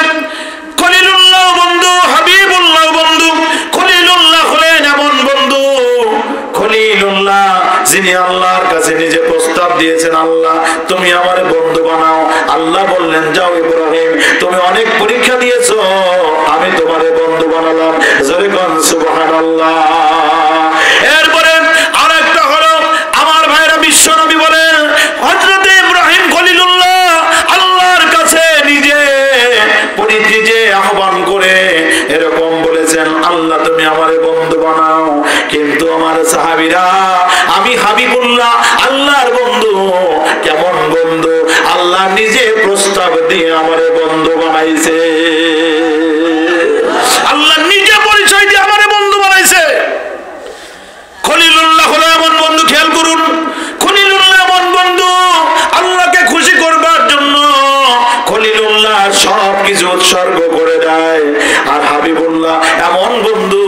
খলিলুল্লাহ বন্ধু, হাবিবুল্লাহ বন্ধু। খলিলুল্লাহ হলেন এমন বন্ধু, খলিলুল্লাহ যিনি আল্লাহর কাছে নিজে প্রস্তাব দিয়েছেন, আল্লাহ তুমি আমার বন্ধু বানাও। আল্লাহ বললেন, যাও ইব্রাহিম, তুমি অনেক পরীক্ষা দিয়েছো, আমি তোমারে বন্ধু বানালাম। জোরে কোন সুবহানাল্লাহ। এরপরে আরেকটা হলো, আমার ভাইরা, বিশ্ব নবী বলেন, হযরত ইব্রাহিম খলিলুল্লাহ আল্লাহর কাছে নিজে পরিচিতি আহ্বান করে এরকম বলেছেন, আল্লাহ তুমি আমারে বন্ধু বানাও। কিন্তু আমার সাহাবীরা বন্ধু কেমন বন্ধু, আল্লাহ নিজে প্রস্তাব দিয়ে আমারে বন্ধু বানাইছে, আল্লাহ নিজে পরিচয় দিয়ে আমারে বন্ধু বানাইছে। খলিলুল্লাহ হলো এমন বন্ধু, খেয়াল করুন, খলিলুল্লাহ এমন বন্ধু আল্লাহকে খুশি করবার জন্য খলিলুল্লাহ সব কিছু উৎসর্গ করে দেয়। আর হাবিবুল্লাহ এমন বন্ধু,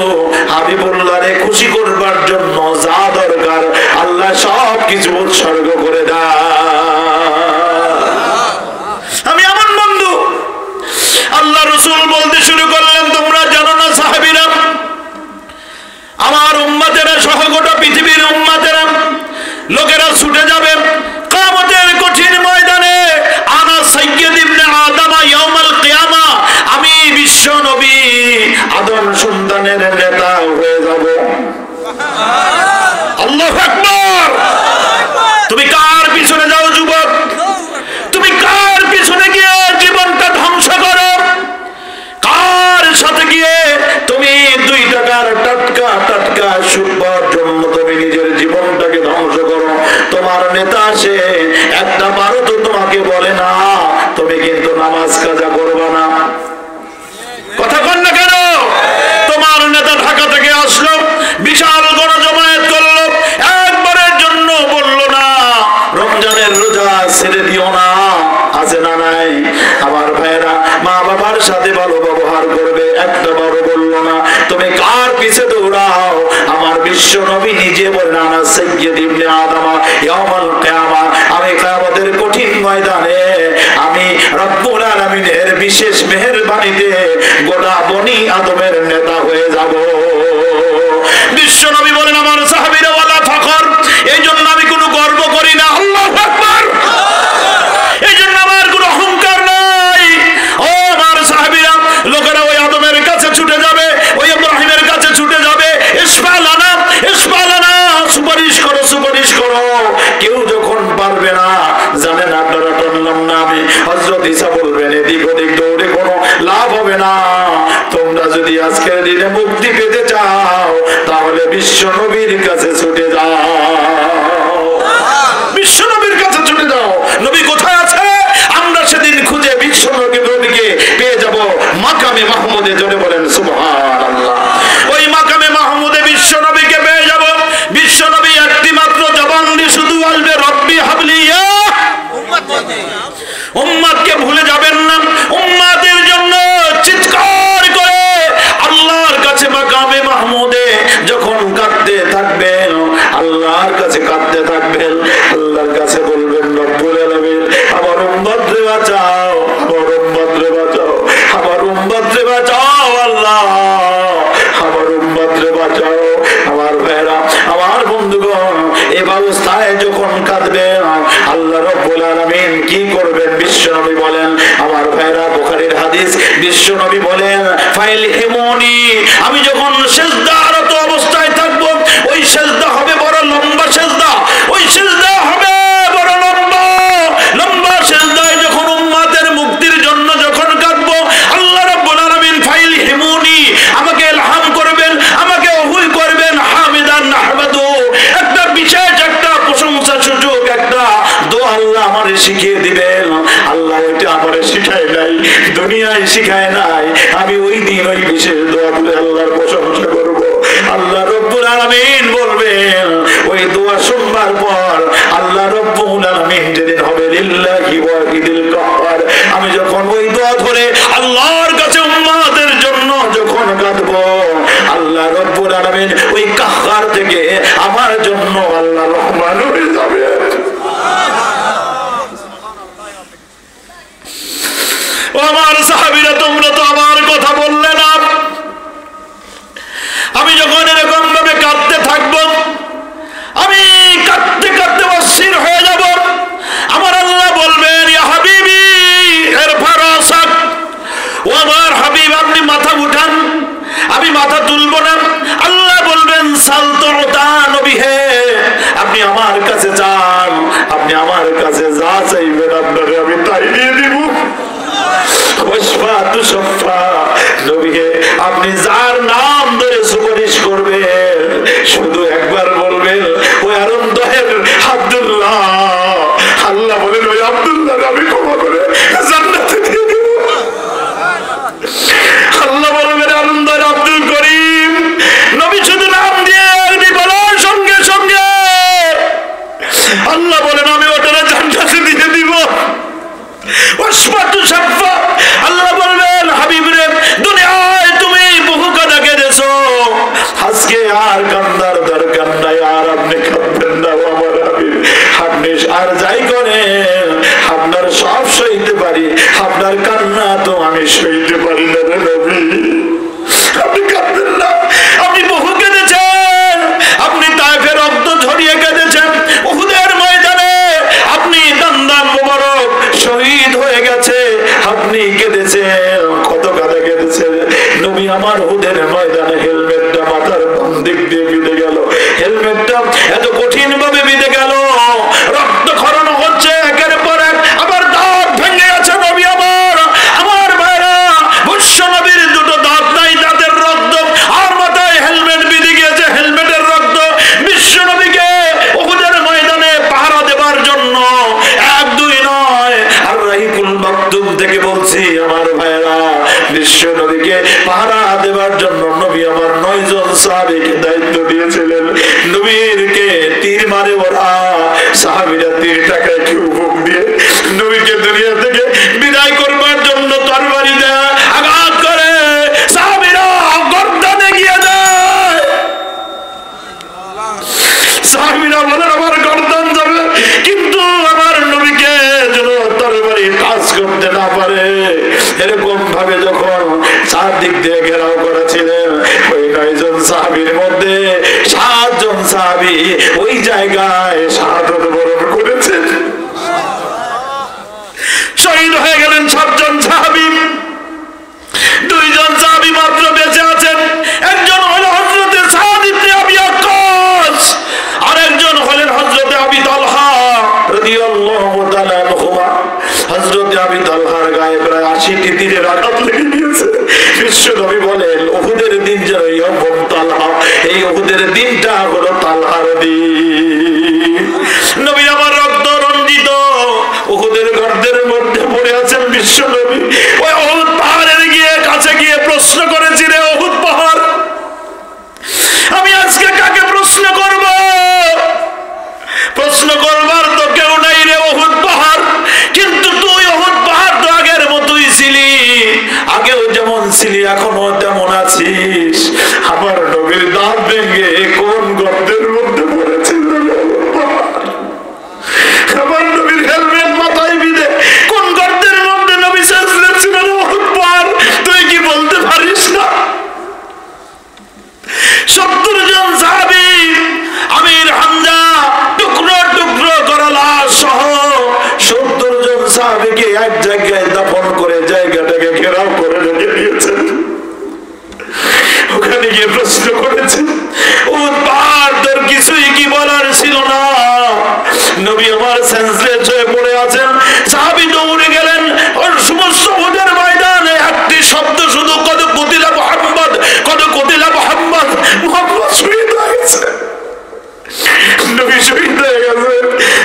হাবিবুল্লাহরে খুশি করবার জন্য যা দরকার আল্লাহ সব কিছু উৎসর্গ করে দেয়। আমি এমন বন্ধু। আল্লাহ রাসূল বলতে শুরু করলেন, তোমরা জানো না সাহাবীরা, আমার উম্মতেরা সহ গোটা পৃথিবীর উম্মতেরা লোকেরা ছুটে যাবে কিয়ামতের কঠিন ময়দানে। আনা সাইয়্যিদ ইবনে আদম ইয়াউমাল কিয়ামা, আমি বিশ্ব নবী আদম সন্তানের নেতা হয়ে যাব। আল্লাহু আকবার। তুমি কার পিছনে যাও যুবক? তুমি কার পিছনে গিয়ে জীবনটা ধ্বংস করো? কার সাথে গিয়ে তুমি 2 টাকার টাটকা টাটকা সুখ পাওয়ার জন্য তুমি নিজের জীবনটাকে ধ্বংস করো? তোমার নেতা সে একটা বারো তো তোমাকে বলে না তুমি কিন্তু নামাজ কাজা করবা না। কথা কন না কেন? তোমার নেতা ঢাকা থেকে আসলো, বিশাল গণজমায়েত করলো, একবারের জন্য বললো না রমজানের রোজা ছেড়ে দিও না, আছে না নাই? আমার ভাইরা মা বাবার সাথে ভালো ব্যবহার করবে, একটা বারো বললো না। তুমি কার পিছে দৌড়াও? আমার বিশ্ব নবী নিজে বলেন, আনা সাইয়্যিদ ইবনে আদম ইয়াউমাল কিয়ামা, আমি কিয়ামতের কঠিন ময়দানে আমি রব্বুল আলামিনের বিশেষ মেহেরবানিতে গোটা বনি আদমের নেতা হয়ে যাব। বিশ্ব নবী বলেন, আমার সাহাবীরা ওয়ালা ফখর, এই জন্য আমি কোনো গর্ব করি না। আল্লাহু আকবার। এই জন্য আমার কোনো অহংকার নাই। ও আমার সাহাবীরা, লোকেরা ওই আদমের কাছে ছুটে যাবে, ওই ইব্রাহিমের কাছে ছুটে যাবে, ইসফালানা ইসফালানা, সুপারিশ করো সুপারিশ করো। কেউ যখন পারবে না, জানেন আপনারা টানলাম না আমি, হযরত ঈসা বলবেন এদিক ওদিক দৌড়ে কোনো লাভ হবে না। তোমরা যদি আজকের দিনে মুক্তি পেতে চাও তাহলে বিশ্ব নবীর কাছে ছুটে যাও, বিশ্ব নবীর কাছে ছুটে যাও। নবী কোথায় আছে? আমরা সেদিন খুঁজে বিশ্ব নবীকে পেয়ে যাব মাকামে মাহমুদে। জোরে বলেন সুবহানাল্লাহ। ওই মাকামে মাহমুদে বিশ্ব নবীকে পেয়ে যাব। বিশ্ব নবী একটি মাত্র জবান দিয়ে শুধু বলবে রব্বি হাবলি ইয়া উম্মতি। উম্মতকে ভুলে যাবেন না। উম্মতের জন্য চিৎকার করে আল্লাহর কাছে মাকামে মাহমুদে যখন কাঁদতে থাকবেন, আল্লাহর কাছে কাঁদতে থাকবেন, আল্লাহর কাছে বলবেন রব্বুল আলামিন আমার উম্মতরে বাঁচাও, আমার উম্মতরে বাঁচাও, আমার উম্মতরে বাঁচাও, আল্লাহ আমার উম্মতরে বাঁচাও। আমার ভাইরা, আমার বন্ধুগণ, এই অবস্থায় যখন কাঁদবেন আল্লাহ রব্বুল আলামিন কি করবেন? বিশ্বনবী বলেন, আমার ভাইরা বুখারীর হাদিস, বিশ্বনবী বলেন ফাইল হিমুনি, আমি যখন সিজদারত অবস্থায় থাকবো, ওই সিজদা হবে বড় লম্বা সিজদা, ওই সিজদা হবে বড় লম্বা লম্বা সিজদায় যখন উম্মতের মুক্তির জন্য যখন কাঁদবো, আল্লাহ রাব্বুল আলামিন ফাইল হিমুনি, আমাকে ইলহাম করবেন, আমাকে ওহুই করবেন, হামিদান নাহমাদু, একটা বিশেষ একটা প্রশংসা সূচক একটা দোয়া আল্লাহ আমারে শিখিয়ে দিবেন। আল্লাহ ওইটা আমারে শিখায় নাই, দুনিয়ায় শিখায় নাই। আমি ওই দিন ওই বিশেষ দোয়া বলে আল্লাহর প্রশংসা করব। আল্লাহ রব্বুল আলামিন বলবেন, ওই দোয়া শুনবার পর আল্লাহ রব্বুল আলামিন যেদিন হবে লিল্লাহি ওয়াহিদিল কাহ্হার, আমি যখন ওই দোয়া ধরে আল্লাহর কাছে উম্মতের জন্য যখন কাঁদবো, আল্লাহ রব্বুল আলামিন ওই কাহ্হার থেকে আমার জন্য আল্লাহ রহমান হয়ে যাবে। আমার সাহাবীরা, তোমরা তো আমার কথা বললে না। আমি যখন এরকম ভাবে কাঁদতে থাকবো, আমি কাঁদতে কাঁদতে অস্থির হয়ে যাব। আমার আল্লাহ বলবেন ইয়া হাবিবি ইরফা রাসাক, ও আমার হাবিব আপনি মাথা উঠান। আমি মাথা তুলবো না। আল্লাহ বলবেন সাল তুতা, নবী হে আপনি আমার কাছে যান, আপনি আমার কাছে যা চাইবেন আপনাকে আমি তাই দিয়ে দিব। নবী হে আপনি যার নাম ধরে সুপারিশ করবেন, শুধু একবার বলবেন ওই আরন্দহের আব্দুল্লাহ আর যাই করে আপনার সব সইতে পারি, আপনার কান্না তো আমি সইতে পারি না রে নবী। আপনি কাঁদবেন না, আপনি বহু কেঁদেছেন, আপনি তায়েফের রক্ত ঝরিয়ে কেঁদেছেন, উহুদের ময়দানে আপনি দান্দান মোবারক শহীদ হয়ে গেছে, আপনি কেঁদেছেন, কত কাঁদা কেঁদেছেন নবী। আমার উহুদের ময়দানে হেলমেটটা মাথার বাম দিক দিয়ে বিঁধে গেল, হেলমেটটা এত কঠিন ভাবে বিঁধে গেল, রক্ত খরণ হচ্ছে একের পর এক, আবার দাঁত ভেঙে গেছে নবী আমার। আমার ভাইরা, বিশ্ব নবীর দুটো দাঁত নাই, দাঁতের রক্ত, আর মাথায় হেলমেট বিঁধে গিয়েছে, হেলমেটের রক্ত। বিশ্ব নবীকে উহুদের ময়দানে পাহারা দেবার জন্য এক দুই নয়, আর রাহিকুল মাকতুম থেকে বলছি আমার ভাইরা, বিশ্ব নবীকে পাহারা দেবার জন্য নবী আমার 9 জন সাহাবীকে দায়িত্ব দিয়েছিলেন। নবীরকে তীর মারে ওরা, সাহাবীরা তীর টাকায় কেউ বুক দিয়ে নবীকে দুনিয়া থেকে বিদায় করবার জন্য তরবারি দেয়, আঘাত করে, সাহাবীরা গর্দানে গিয়ে দেয়। সাহাবীরা বলেন আমার গর্দান যাবে, কিন্তু আমার নবীকে যেন তরবারি কাজ করতে না পারে, এরকম ভাবে যখন চারদিক দিয়ে ঘেরাও করেছিলেন, ওই 9 জন সাহাবীর মধ্যে 7 জন সাহাবী ওই জায়গায় শাহাদাত বরণ করেছেন, শহীদ হয়ে গেলেন 7 জন সাহাবী। 2 জন সাহাবী মাত্র বেঁচে আছেন, একজন হলো হযরতে সাদ ইবনে আবি ওয়াক্কাস, আর একজন হলেন হযরতে আবি তালহা রাদিয়াল্লাহু তাআলা আনহুমা। হযরতে আবি তালহার গায়ে প্রায় 80টি তীরের আঘাত লেগে গিয়েছে। বিশ্ব নবী বলেন উহুদের দিন যেন ইয়াউম তালহা, এই উহুদের দিনটা হলো তালহার দিন। নবী আমার রক্ত রঞ্জিত উহুদের গর্তের মধ্যে পড়ে আছেন বিশ্ব নবী। ওই উহুদ পাহাড়ের কাছে গিয়ে প্রশ্ন করেছি, রে উহুদ পাহাড়, আমি আজকে কাকে প্রশ্ন করব? প্রশ্ন করবার তো কেউ নাই রে উহুদ পাহাড়, কিন্তু তুই উহুদ পাহাড় তো আগের মতোই ছিলি, আগেও যেমন ছিলি এখনো তেমন আছিস। আমার নবীর দাঁত ভেঙে কোন গর্তের মধ্যে পড়েছিল? আমার নবীর হেলমেট মাথায় বিঁধে কোন গর্তের মধ্যে নবী ছিলেন? উহুদ পাহাড়, তুই কি বলতে পারিস না? 70 জন সাহাবী, আমির হামজা টুকরো টুকরো করা লাশ সহ 70 জন সাহাবীকে এক জায়গায় দাফন করে জায়গাটাকে ঘেরাও করে রেখে দিয়েছেন। ওখানে গিয়ে প্রশ্ন করেছেন, উহুদ পাহাড় তোর কিছুই কি বলার ছিল না? নবী আমার সেন্সলেস হয়ে পড়ে আছেন, সাহাবী দৌড়ে গেলেন, ওর সমস্ত উহুদের ময়দানে একটি শব্দ শুধু, কত কুতিলা মুহাম্মদ, কত কুতিলা মুহাম্মদ, মুহাম্মদ শহীদ হয়ে গেছে, নবী শহীদ হয়ে গেছে।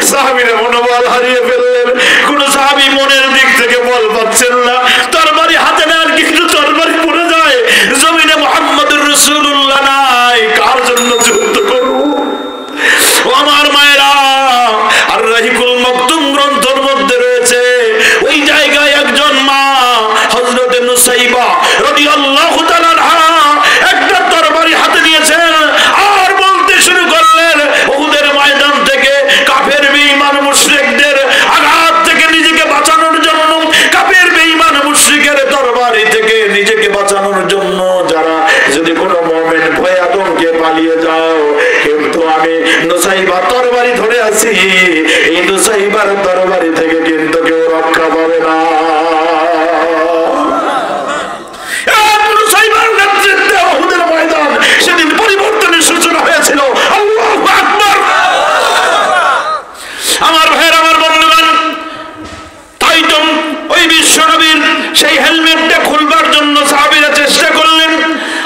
সাহাবীরা মনোবল হারিয়ে ফেললেন, কোন সাহাবী মনের দিক থেকে বল পাচ্ছেন না, তরবারি হাতে নেন কিন্তু তরবারি পড়ে যায়, জমিনে মুহাম্মদুর রাসূলুল্লাহ নাই, কার জন্য যুদ্ধ করব? ও আমার মায়েরা, আর রাহিকুল মাকতুম গ্রন্থের মধ্যে রয়েছে, ওই জায়গায় একজন মা হযরতে নুসাইবা রাদিয়াল্লাহু তাআলা আনহা একটা তরবারি হাতে নিয়েছেন, আর বলতে শুরু করলেন, উহুদের ময়দান থেকে কাফের বেঈমান মুশরিকদের আঘাত থেকে নিজেকে বাঁচানোর জন্য, কাফের বেঈমান মুশরিকের তরবারি থেকে নিজেকে বাঁচানোর জন্য যারা যদি কোনো মুমিন ভয়ে আতঙ্কে পালিয়ে যাও, কিন্তু আমি নুসাইবা তরবারি ধরে আছি, এই নুসাইবার তরবারি থেকে কিন্তু কেউ রক্ষা পাবে না। নুসাইবার নেতৃত্বে উহুদের ময়দান সেদিন পরিবর্তনের সূচনা হয়েছিল। আল্লাহু আকবার। আমার ভাইয়ের, আমার বন্ধুগণ, তাই তো ওই বিশ্ব নবীর সেই হেলমেটটা খুলবার জন্য সাহাবীরা চেষ্টা করলেন।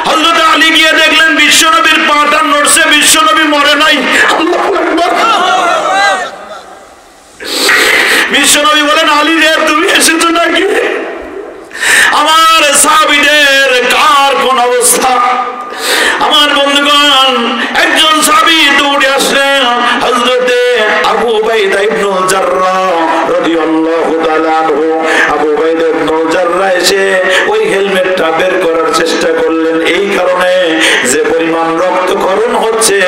হযরত আলী গিয়ে দেখলেন বিশ্ব নবীর পাটা নড়ছে, বিশ্ব নবী মরে নাই। আল্লাহু আকবার। বিশ্ব নবী বলেন, আলী রে তুমি এসেছো নাকি? আমার সাহাবীদের কার কোন অবস্থা? আমার বন্ধুগণ, একজন সাহাবী দৌড়ে আসলেন, হযরতে আবু উবাইদা ইবনুল জাররাহ রাদিয়াল্লাহু তাআলা আনহু। আবু উবাইদা ইবনুল জাররাহ এসে ওই হেলমেটটা বের করার চেষ্টা করলেন, এই কারণে যে পরিমাণ রক্তক্ষরণ হচ্ছে,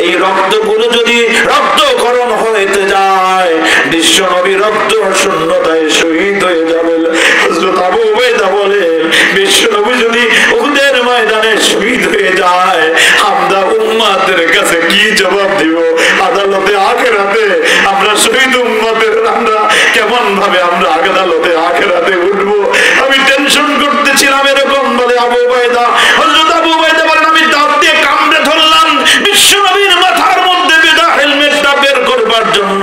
এই রক্তগুলো যদি রক্তক্ষরণ হইতে যায় নবী রক্ত শূন্যতায় শহীদ হয়ে যাবেন। হযরত আবু উবাইদা বলেন বিশ্ব নবী যদি উহুদের ময়দানে শহীদ হয়ে যায় আমরা উম্মতের কাছে কি জবাব দিব? আদালতে আখিরাতে আমরা শহীদ উম্মতের আমরা কেমন ভাবে আমরা আদালতে আখিরাতে উঠবো? আমি টেনশন করতেছিলাম। এরকম বলে আবু উবাইদা। হযরত আবু উবাইদা বলেন আমি দাঁত দিয়ে কামড়ে ধরলাম বিশ্ব নবীর মাথার মধ্যে বেদা হেলমেটটা বের করবার জন্য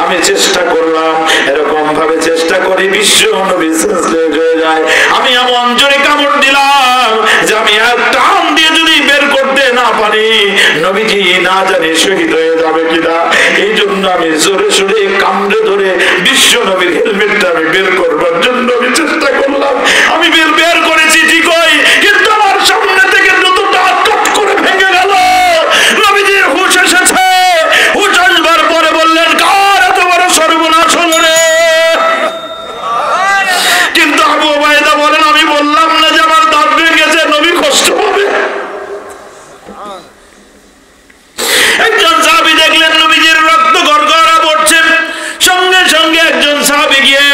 আমি চেষ্টা করলাম। এরকম ভাবে চেষ্টা করি বিশ্ব নবী সেন্সলেস হয়ে যায়। আমি এমন জোরে কামড় দিলাম যে আমি আর টান দিয়ে যদি বের করতে না পারি নবীজি না জানি শহীদ হয়ে যাবে কিনা। এই জন্য আমি জোরে সোরে কামড়ে ধরে বিশ্ব নবীর হেলমেটটা আমি বের করবার জন্য আমি চেষ্টা করলাম। আমি বের করেছি ঠিকই, কিন্তু আমার সামনে থেকে জুতোটা কট করে ভেঙে গেল। নবীজির হুঁশ এসেছে। হুঁশ আসবার পরে বললেন কার এত বড় সর্বনাশ হলো রে? কিন্তু আবু উবাইদা বলেন আমি বললাম না যে আমার দাঁত ভেঙেছে, নবী কষ্ট পাবে। একজন সাহাবী দেখলেন নবীজির রক্ত গড়গড়া পড়ছে। সঙ্গে সঙ্গে একজন সাহাবী গিয়ে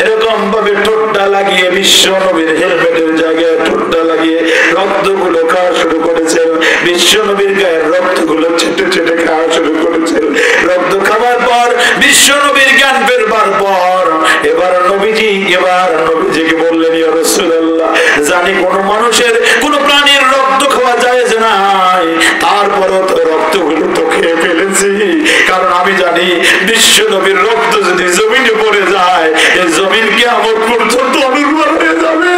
এরকম ভাবে ঠোঁটটা লাগিয়ে বিশ্ব নবীর হেলমেটের জায়গায় ঠোঁটটা লাগিয়ে রক্তগুলো খাওয়া শুরু করেছেন। বিশ্ব নবীর গায়ের রক্তগুলো ছেটে ছেটে খাওয়া শুরু করেছেন। রক্ত খাওয়ার পর বিশ্ব নবীর জ্ঞান ফেরবার পর এবার নবীজিকে বললেন ইয়া রাসূলুল্লাহ জানি কোন মানুষের কোন প্রাণীর রক্ত খাওয়া জায়েজ নাই, তারপরও তো রক্তগুলো তো খেয়ে ফেলেছি। কারণ আমি জানি বিশ্ব নবীর রক্ত যদি জমিনে পড়ে যায় এই জমিন কিয়ামত পর্যন্ত অনুর্বর হয়ে যাবে।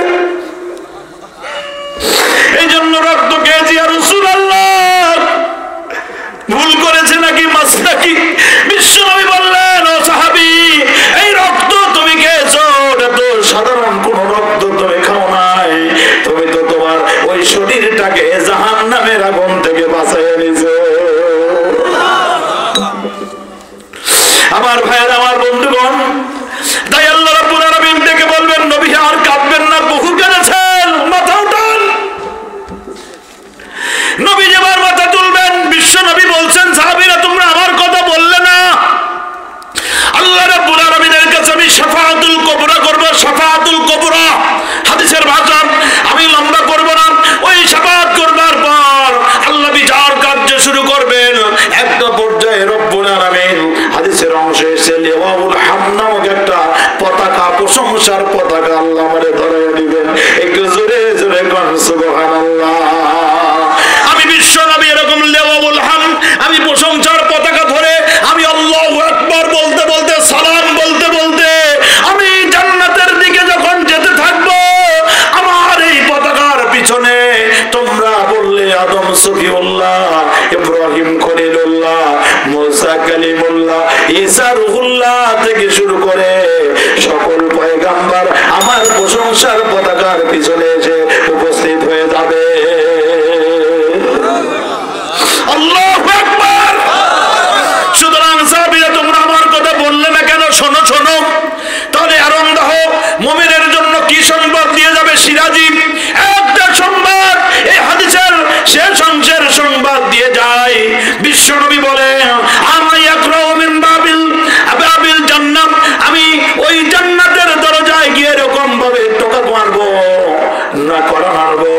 এই জন্য রক্ত খেয়েছি। আর রাসূলুল্লাহ ভুল করেছে নাকি মাসলা কি? বিশ্ব নবী বললেন ও সাহাবী এই রক্ত তুমি খেয়েছো, এটা তো সাধারণ কোন রক্ত তুমি খাও নাই। তুমি তো তোমার ওই শরীরটাকে জাহান্নামের আগুন থেকে বাঁচিয়ে নিয়েছো। আমার ভাইয়ের আমার বন্ধুগণ, তাই আল্লাহ রাব্বুল আলামিন থেকে বলবেন নবী আর কাঁদবেন না, বহু কেঁদেছেন, মাথা উঠান। নবী যেবার মাথা তুলবেন বিশ্ব নবী বলছেন সাহাবীরা তোমরা আমার কথা বললে না। আল্লাহ রাব্বুল আলামিনের কাছে আমি শাফাআতুল কুবরা করব। শাফাআতুল কুবরা হাদিসের ভাষা, আমি লম্বা করব না। ওই শাফাআত করবার পর আল্লাহ বিচার কার্য শুরু করবেন। একটা পর্যায়ে রব্বুল আলামিন হাদিসের অংশে এসে লিওয়াউল হামদ নামক একটা পতাকা, প্রশংসার পতাকা আল্লাহ আমাদের ধরাইয়া দিবেন। একটু জোরে জোরে কোন সুবহানাল্লাহ। আমি বিশ্ব নবী এরকম লিওয়াউল হামদ আমি প্রশংসার পতাকা ধরে আমি আল্লাহু আকবার বলতে বলতে সালাম বলতে বলতে আমি জান্নাতের দিকে যখন যেতে থাকবো আমার এই পতাকার পিছনে তোমরা বললে আদম সফিউল্লাহ, ইব্রাহিম খলিলুল্লাহ, মুসা কালিমুল্লাহ, ঈসা রূহুল্লাহ থেকে শুরু করে সকল পয়গাম্বর আমার প্রশংসার পতাকার পিছনে এসে উপস্থিত হয়ে যাবে। আল্লাহু আকবার। সুতরাং সাহাবীরা তোমরা আমার কথা বললে না কেন? শোনো শোনো। তাহলে আরন্দাহ মুমিনের জন্য কি সংবাদ দিয়ে যাবে সিরাজি? একটা সংবাদ এই হাদিসের শেষ অংশের সংবাদ দিয়ে যায়। বিশ্ব নবী বলেন আমি ইয়াকরাউ মিন বাবিল জান্নাত, আমি ওই জান্নাতের দরজায় গিয়ে এরকম ভাবে টোকা মারবো না করা মারবো,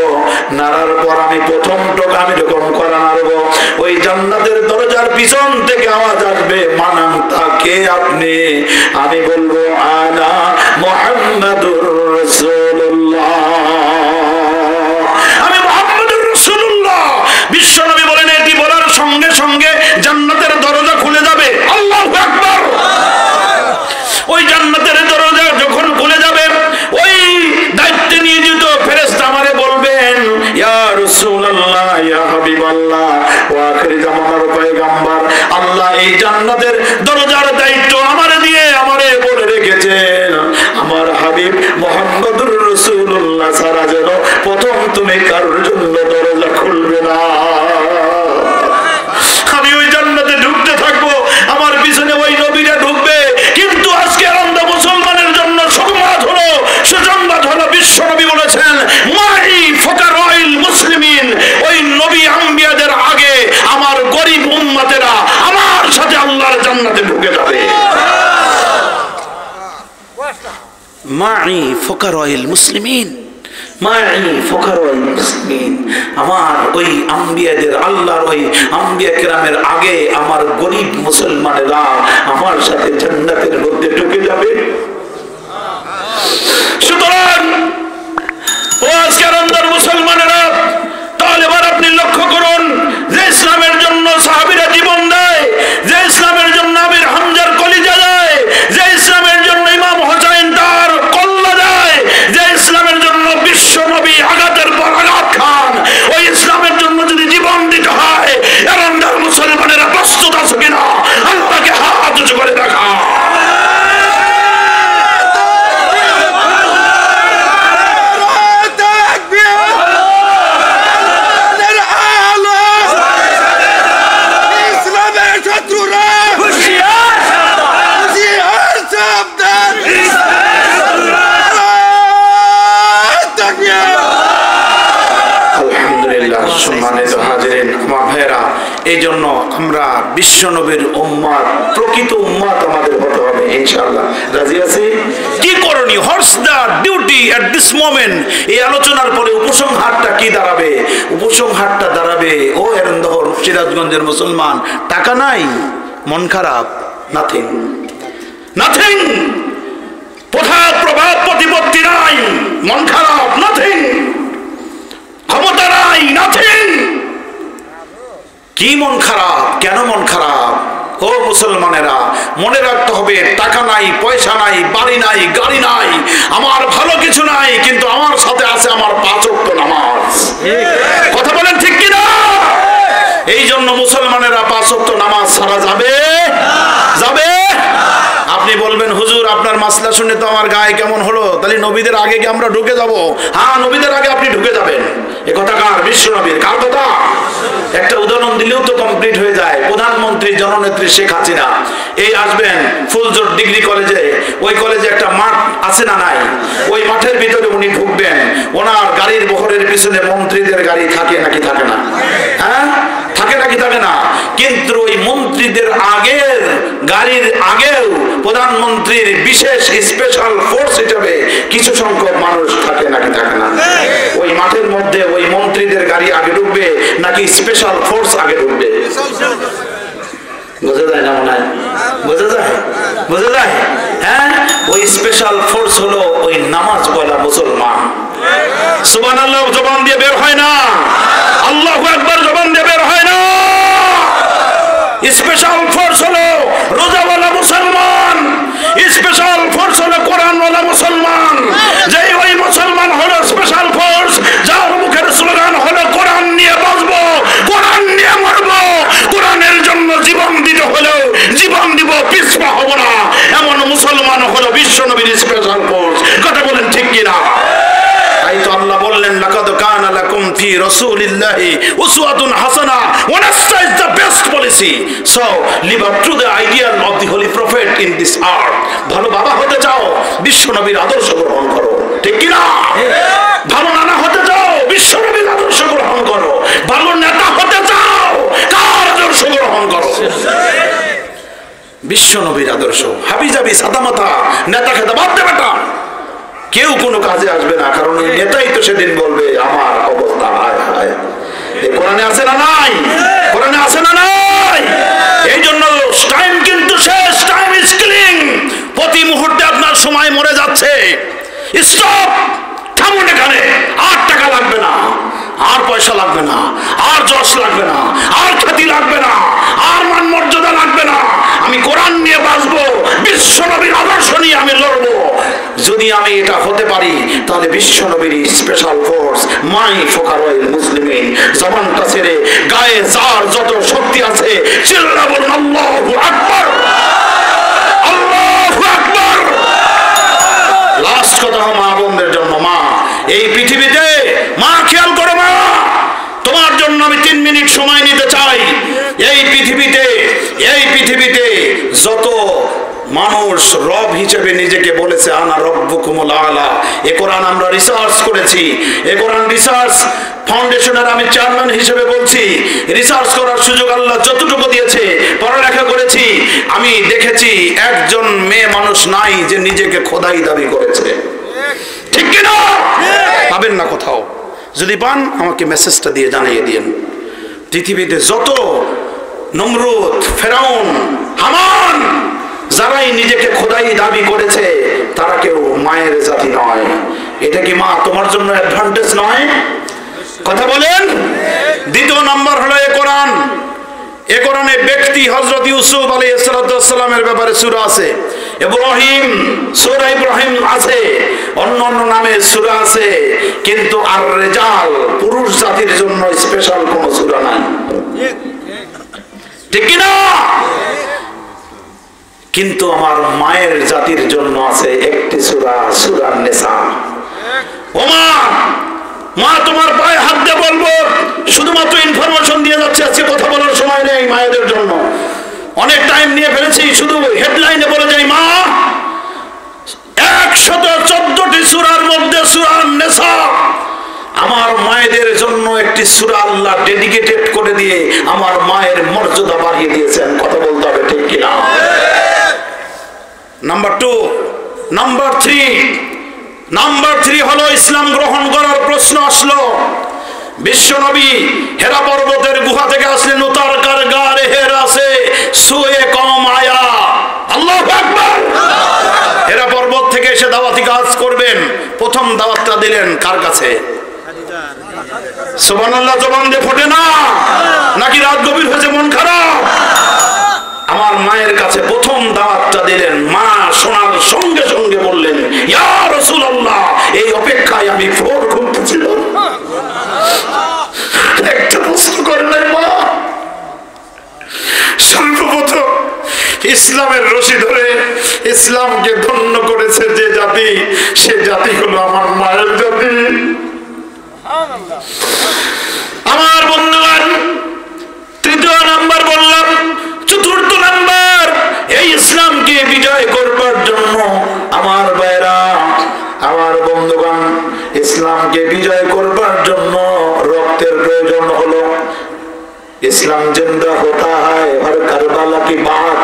নাড়ার পর আমি প্রথম টোকা আমি এরকম করা মারবো। ওই জান্নাতের দরজার পিছন থেকে আওয়াজ আসবে মানাম তাকে আপনি? আমি বলবো আনা মুহাম্মাদুর রাসূলুল্লাহ, আমি মুহাম্মাদুর রাসূলুল্লাহ। বিশ্ব নবী বলেন এটি বলার সঙ্গে সঙ্গে জান্নাতের দরজা খুলে যাবে। আল্লাহু আকবার। ওই জান্নাতের দরজা যখন খুলে যাবে ওই দায়িত্ব নিয়ে যেত ফেরেশতা আমারে বলবেন ইয়া রাসূলুল্লাহ, ইয়া হাবিবাল্লাহ, ওয়া আখির জামানার পয়গম্বর, আল্লাহ এই জান্নাতের দরজার দায়িত্ব আমারে দিয়ে আমারে বলে রেখেছেন মাই ফুকারাইল মুসলিমিন, মাই ফুকারাইল মুসলিমিন, আমার ওই আম্বিয়াদের, আল্লাহর ওই আম্বিয়া কেরামের আগে আমার গরিব মুসলমানেরা আমার সাথে জান্নাতের মধ্যে ঢুকে যাবে। সুতরাং ও আজকের অন্তর মুসলমানেরা, তাহলে এবার আপনি লক্ষ্য করুন, যে ইসলামের জন্য সাহাবীরা জীবন দেয়, যে ইসলামের জন্য আমির হামজার কলিজা দেয়, যে ইসলামের জন্য ইমাম হোসেন তার কল্লা দেয়, যে ইসলামের জন্য বিশ্ব নবী আঘাতের পর আঘাত খান, ওই ইসলামের জন্য যদি জীবন দিতে হয়, এর অন্তর মুসলমানেরা প্রস্তুত আছে কিনা আল্লাহকে হাত উঁচু করে দেখা। সম্মানিত হাজিরিন, আমার ভাইরা, এই জন্য আমরা বিশ্ব নবীর উম্মত, প্রকৃত উম্মত আমাদের হতে হবে ইনশাআল্লাহ। রাজি আছি? কি করণীয়? What's the duty at this moment? এই আলোচনার পরে উপসংহারটা কি দাঁড়াবে? উপসংহারটা দাঁড়াবে, ও এরন্দহর সিরাজগঞ্জের মুসলমান, টাকা নাই, মন খারাপ, নাথিং, নাথিং, প্রভাব প্রতিপত্তি নাই, মন খারাপ, নাথিং, ক্ষমতা নাই, নাথিং। কি মন খারাপ? কেন মন খারাপ? ও মুসলমানেরা, মনে রাখতে হবে, টাকা নাই, পয়সা নাই, বাড়ি নাই, গাড়ি নাই, আমার ভালো কিছু নাই, কিন্তু আমার সাথে আছে আমার 5 ওয়াক্ত নামাজ। কথা বলেন ঠিক কিনা? এই জন্য মুসলমানেরা 5 ওয়াক্ত নামাজ ছাড়া যাবে? যাবে? আপনি বলবেন, হুজুর আপনার মাসলা শুনে তো আমার গায়ে কেমন হলো, তাহলে নবীদের আগে কি আমরা ঢুকে যাব? হ্যাঁ, নবীদের আগে আপনি ঢুকে যাবেন। এ কথা কার? বিশ্ব নবীর। কার কথা? একটা উদাহরণ দিলেও তো কমপ্লিট হয়ে যায়। প্রধানমন্ত্রী জননেত্রী শেখ হাসিনা এই আসবেন ফুলজোর ডিগ্রি কলেজে, ওই কলেজে একটা মাঠ আছে না নাই, ওই মাঠের ভিতরে উনি ঢুকবেন, ওনার গাড়ির বহরের পিছনে মন্ত্রীদের গাড়ি থাকে নাকি থাকে না? হ্যাঁ, থাকে নাকি থাকে না? কিন্তু ওই মন্ত্রীদের আগের গাড়ির আগেও প্রধানমন্ত্রীর বিশেষ স্পেশাল ফোর্স হিসেবে কিছু সংখ্যক মানুষ থাকে নাকি থাকে না? ওই মাঠের মধ্যে ওই মন্ত্রীদের গাড়ি আগে ঢুকবে নাকি স্পেশাল ফোর্স আগে ঢুকবে? বোঝা যায় না মনে হয়? বোঝা যায়? বোঝা যায়? হ্যাঁ, ওই স্পেশাল ফোর্স হলো ওই নামাজ পড়া মুসলমান। সুবহানাল্লাহ জবান দিয়ে বের হয় না, আল্লাহু আকবার জবান দিয়ে বের হয় না। স্পেশাল ফোর্স হলো রোজাওয়ালা মুসলমান, স্পেশাল ফোর্স হলো কোরআনওয়ালা মুসলমান। যে ওই মুসলমান হলো স্পেশাল ফোর্স, যার মুখের স্লোগান হলো কোরআন নিয়ে বাঁচবো, কোরআন নিয়ে মরবো, কোরআনের জন্য জীবন দিতে হলেও জীবন দিব, পিছপা হব না, এমন মুসলমান হলো বিশ্ব নবীর স্পেশাল ফোর্স। কথা বলেন ঠিক কিনা? তাই তো আল্লাহ বললেন, লাকাদ কানা লাকুম ফি রাসূলিল্লাহি উসওয়াতুন হাসানাহ, ওয়ানাসা is the best policy. So live up to the ideal of the holy prophet in this earth. ভালো বাবা হতে চাও, বিশ্ব নবীর আদর্শ গ্রহণ করো, ঠিক কি না? ভালো নানা হতে চাও, বিশ্ব নবীর আদর্শ গ্রহণ করো। ভালো নেতা হতে চাও, কার আদর্শ গ্রহণ করো? বিশ্ব নবীর আদর্শ। হাবিজাবি সাদামাতা নেতা খেতা বাদ দে বেটা, কেউ কোনো কাজে আসবে না, কারণ ওই নেতাই তো সেদিন বলবে আমার অবস্থা হায় হায়। এই কোরআনে আছে না নাই? কোরআনে আছে না নাই? এই জন্য টাইম কিন্তু শেষ, টাইম ইজ কিলিং। প্রতি মুহূর্তে আপনার সময় মরে যাচ্ছে। স্টপ, থামুন এখানে। আর টাকা লাগবে না, আর পয়সা লাগবে না, আর যশ লাগবে না, আর খ্যাতি লাগবে না, আর মান মর্যাদা লাগবে না। আমি কোরআন নিয়ে বাঁচবো, বিশ্ব নবীর আদর্শ নিয়ে আমি লড়বো। যদি আমি এটা হতে পারি, তাহলে বিশ্ব নবীর স্পেশাল ফোর্স, মাই ফুকারাইল মুসলিমিন, জবানটা ছেড়ে গায়ে যার যত শক্তি আছে চিল্লা বলুন আল্লাহু আকবার, আল্লাহু আকবার। লাস্ট কথা মা বোনদের জন্য, মা এই পৃথিবীতে, মা খেয়াল করো মা, তোমার জন্য আমি 3 মিনিট সময় নিতে চাই। এই পৃথিবীতে যত মা মানুষ রব হিসেবে নিজেকে বলেছে আনা রব্বুকুমুল আলা। এ কোরআন আমরা রিসার্চ করেছি, এ কোরআন রিসার্চ ফাউন্ডেশনের আমি চেয়ারম্যান হিসেবে বলছি, রিসার্চ করার সুযোগ আল্লাহ যতটুকু দিয়েছে, পড়ালেখা করেছি, আমি দেখেছি একজন মেয়ে মানুষ নাই যে নিজেকে খোদাই দাবি করেছে। ঠিক কিনা? পাবেন না কোথাও। যদি পান আমাকে মেসেজটা দিয়ে জানিয়ে দিন। পৃথিবীতে যত নমরুদ, ফেরাউন, হামান যারাই নিজেকে খোদাই দাবি করেছে তারা কেউ মায়ের জাতি নয়। এটা কি মা তোমার জন্য অ্যাডভান্টেজ নয়? কথা বলেন। দ্বিতীয় নাম্বার হলো এ কোরআন। এ কোরআনে ব্যক্তি হযরত ইউসুফ আলাইহিস সালামের ব্যাপারে সূরা আছে, ইব্রাহিম, সূরা ইব্রাহিম আছে, অন্য অন্য নামে সূরা আছে, কিন্তু আর রিজাল পুরুষ জাতির জন্য স্পেশাল কোন সূরা নাই। ঠিক কি না? কিন্তু আমার মায়ের জাতির জন্য আছে একটি সূরা, সূরা নিসা। ও মা, তোমার পায়ে হাত দিয়ে বলবো, শুধুমাত্র ইনফরমেশন দিয়ে যাচ্ছে, আজকে কথা বলার সময় নেই মায়েদের জন্য, অনেক টাইম নিয়ে ফেলেছি, শুধু হেডলাইনে বলে যাই মা, 114টি সূরার মধ্যে সূরা নিসা আমার মায়েদের জন্য একটি সূরা আল্লাহ ডেডিকেটেড করে দিয়ে আমার মায়ের মর্যাদা বাড়িয়ে দিয়েছেন। কথা বলতে হবে, ঠিক কিনা? নাম্বার 2, নাম্বার 3 হলো ইসলাম গ্রহণ করার প্রশ্ন আসলো। বিশ্ব নবী হেরা পর্বতের গুহা থেকে আসলেন, উতারকার গারে হেরা সে সুয়ে কম আয়া। আল্লাহু আকবার। হেরা পর্বত থেকে এসে দাওয়াতি কাজ করবেন। প্রথম দাওয়াতটা দিলেন কার কাছে? সুবহানাল্লাহ জবান দিয়ে ফোটে না নাকি রাত গভীর হয়েছে মন খারাপ? আমার মায়ের কাছে প্রথম দাওয়াতটা দিলেন। মা শোনার সঙ্গে সঙ্গে বললেন, ইয়া রাসূলুল্লাহ, এই অপেক্ষায় আমি ফোর ঘুরতেছিলাম। একটা প্রশ্ন করলেন মা। সর্বপ্রথম ইসলামের রশি ধরে ইসলামকে ধন্য করেছে যে জাতি, সে জাতি হলো আমার মায়ের জাতি। আমার বন্ধুগণ, তৃতীয় নাম্বার বললাম। চতুর্থ নাম্বার, এই ইসলামকে বিজয় করবার জন্য আমার ভাইরা, আমার বন্ধুগণ, ইসলামকে বিজয় করবার জন্য রক্তের প্রয়োজন হলো। ইসলাম জিন্দা হতা হয় হর কারবালা কি বাত।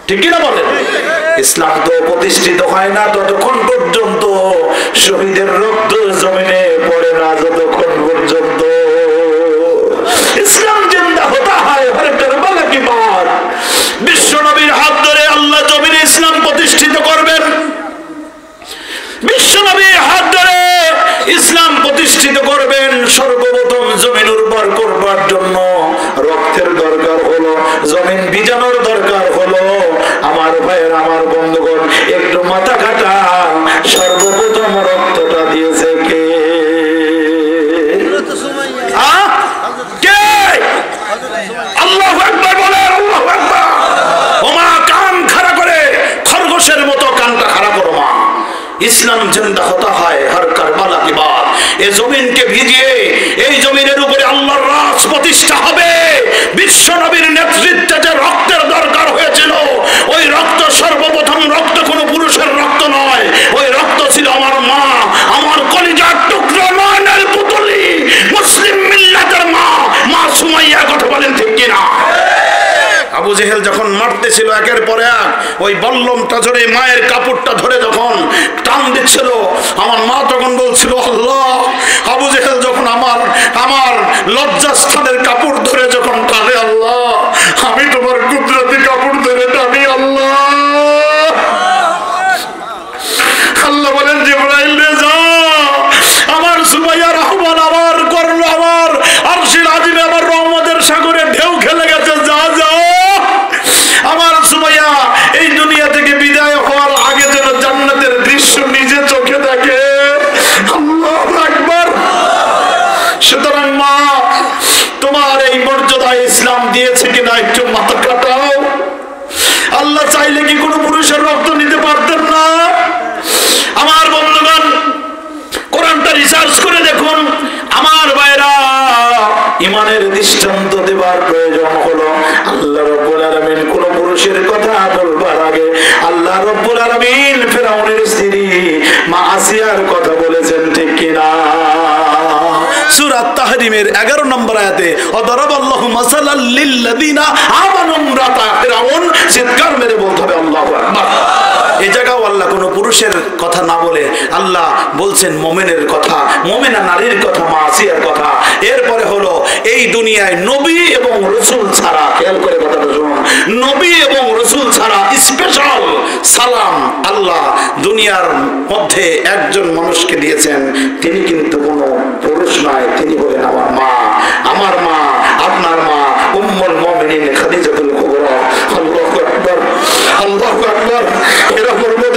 ঠিক কিনা বলেন? ইসলাম তো প্রতিষ্ঠিত হয় না ততক্ষণ পর্যন্ত শহীদের রক্ত জমিনে পড়ে না, যতক্ষণ পর্যন্ত ইসলাম জিন্দা হতা হয় হর কারবালা কি বাত। বিশ্ব নবীর হাত ধরে আল্লাহ জমিনে ইসলাম প্রতিষ্ঠিত করবেন। বিশ্ব নবীর হাত ধরে ইসলাম প্রতিষ্ঠিত করবেন। সর্বপ্রথম জমিন উর্বর করবার জন্য রক্তের দরকার হলো, জমিন ভিজানোর দরকার হলো। আমার ভাইয়ের, আমার বন্ধুগণ, একটু মাথা কাটা, সর্বপ্রথম রক্তটা দিয়েছে কে? আল্লাহু আকবার বলে, আল্লাহু আকবার। ও মা, কান খাড়া করে খরগোশের মতো কানটা খাড়া করো মা। ইসলাম জিন্দা হতা হয় হর কারবালা কি বাত। এই জমিনকে ভিজিয়ে এই জমিনের উপরে আল্লাহর রাজ প্রতিষ্ঠা হবে। বিশ্ব নবীর নেতৃত্বে যে রক্তের দরকার হয়েছিল, ওই রক্ত সর্বপ্রথম রক্ত কোনো পুরুষের রক্ত নয়, ওই রক্ত ছিল আমার মা, আমার কলিজার টুকরো, নয়নের পুতুলি, মুসলিম মিল্লাতের মা, মা সুমাইয়া। কথা বলেন ঠিক কিনা? আবু জেহেল যখন মারতেছিল একের পর এক, ওই বল্লমটা ধরে মায়ের কাপড়টা ধরে যখন টান দিচ্ছিল, আমার মা তখন বলছিল, আল্লাহ, আবু জেহেল যখন আমার লজ্জাস্থানের কাপড় ধরে যখন টানে, আল্লাহ, আমি তোমার কুদরতি কাপড় ধরে টানি। আল্লাহ আল্লাহ বলেন, জিবরাইল রে যা, আমার সুমাইয়ার আহ্বান আমার করলো, আমার আরশিল আজিমে আমার রহমতের সাগরে ঢেউ খেলে গেছে, যা যা। আমার সুমাইয়া এই দুনিয়া থেকে বিদায় হওয়ার আগে যেন জান্নাতের দৃশ্য নিজে চোখে দেখে। আল্লাহু আকবার। সুতরাং মা, তোমার এই মর্যাদা ইসলাম দিয়েছে কিনা একটু মাথা কাটাও। আল্লাহ চাইলে কি কোনো পুরুষের রক্ত নিতে পারতেন না? আমার বন্ধুগণ, কোরআনটা রিসার্চ করে দেখুন। আমার ভাইরা, ইমানের দৃষ্টান্ত দেবার প্রয়োজন হলো। আল্লাহ রাব্বুল আলামিন কোন পুরুষের কথা বলবার আগে আল্লাহ রাব্বুল আলামিন ফিরআউনের স্ত্রী মা আসিয়ার কথা বলেছেন, ঠিক কিনা? সূরা তাহরিমের 11 নম্বর আয়াতে ওয়াদারাবাল্লাহু মাসালাল লিল্লাযিনা আমানু ইমরাতা ফিরআউন, চিৎকার মেরে বলতে হবে আল্লাহু আকবার। এই জায়গাও আল্লাহ কোনো পুরুষের কথা না বলে আল্লাহ বলছেন মুমিনের কথা, মুমিনা নারীর কথা, মা আসিয়ার কথা। এরপরে হলো এই দুনিয়ায় নবী এবং রাসূল ছাড়া, খেয়াল করে কথাটা শুনুন, নবী এবং রাসূল ছাড়া স্পেশাল সালাম আল্লাহ দুনিয়ার মধ্যে একজন মানুষকে দিয়েছেন। তিনি কিন্তু কোনো পুরুষ নয়, তিনি বলেন আমার মা, আমার মা, আপনার মা উম্মুল মুমিনিন খাদিজাতুল কুবরা। আল্লাহু আকবার, আল্লাহু আকবার। এর পূর্বে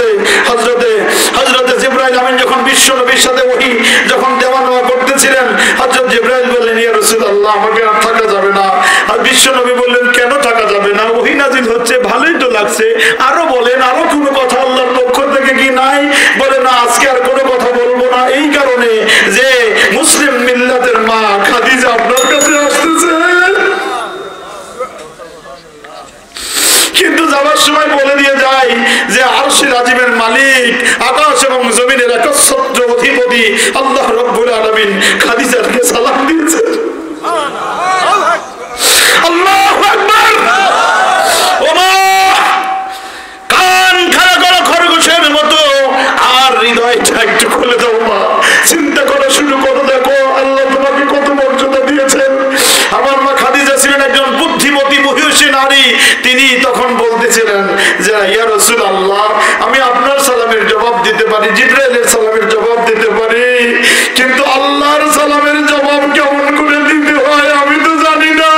হযরতে জিবরাইল আমিন যখন বিশ্ব নবীর সাথে ওহী যখন দেওয়া নেওয়া করতেছিলেন, হযরত জিবরাইল বললেন ইয়া রাসূলুল্লাহ আমাকে আর থাকা যাবে না। আর বিশ্ব নবী বললেন কেন থাকা যাবে না? ওহী নাযিল হচ্ছে, ভালোই তো লাগছে, আরো বলেন, আরো কোনো কথা আল্লাহর পক্ষ থেকে কি নাই? বলে না, আজকে আর কোনো কথা বলবো না, এই কারণে যে মুসলিম মিল্লাতের মা খাদিজা আপনার কাছে আসতেছে। কিন্তু যাওয়ার সময় বলে দিয়ে যায় যে আরশের আজিমের মালিক, আকাশ এবং জমিনের একচ্ছত্র অধিপতি আল্লাহ রাব্বুল আলামিন খাদিজাকে সালাম দিয়েছেন। আল্লাহু আকবার। ওমা কান খাড়া করো খরগোশের মতো, আর হৃদয়টা একটু খুলে দাও মা, চিন্তা করা শুরু করো, দেখো আল্লাহ তোমাকে কত মর্যাদা দিয়েছেন। আমার মা খাদিজা ছিলেন একজন বুদ্ধিমতী মহিষী নারী। তিনি তখন বলতেছিলেন যে ইয়া রাসূলুল্লাহ আমি আপনার সালামের জবাব দিতে পারি, জিবরাইলের সালামের জবাব দিতে পারি, কিন্তু আল্লাহর সালামের জবাব কেমন করে দিতে হয় আমি তো জানি না।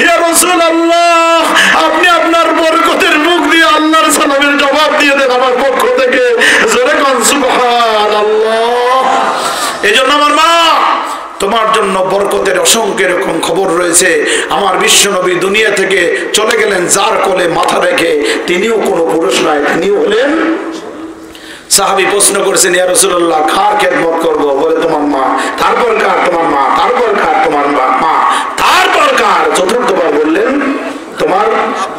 ইয়া রাসূলুল্লাহ আপনি আপনার বরকতের মুখ দিয়ে আল্লাহর সালামের জবাব দিয়ে দেন আমার পক্ষ থেকে। জোরে কোন সুবহানাল্লাহ। এজন্য আমার মা, তোমার জন্য বরকতের অসংখ্য এরকম খবর রয়েছে। আমার বিশ্ব নবী দুনিয়া থেকে চলে গেলেন যার কোলে মাথা রেখে, তিনিও কোনো পুরুষ নয়, তিনিও হলেন। সাহাবী প্রশ্ন করেছেন ইয়া রাসূলুল্লাহ কার খেদমত করব? বলে তোমার মা। তারপর কার? তোমার মা। তারপর কার? তোমার মা। তারপর কার? চতুর্থবার বললেন তোমার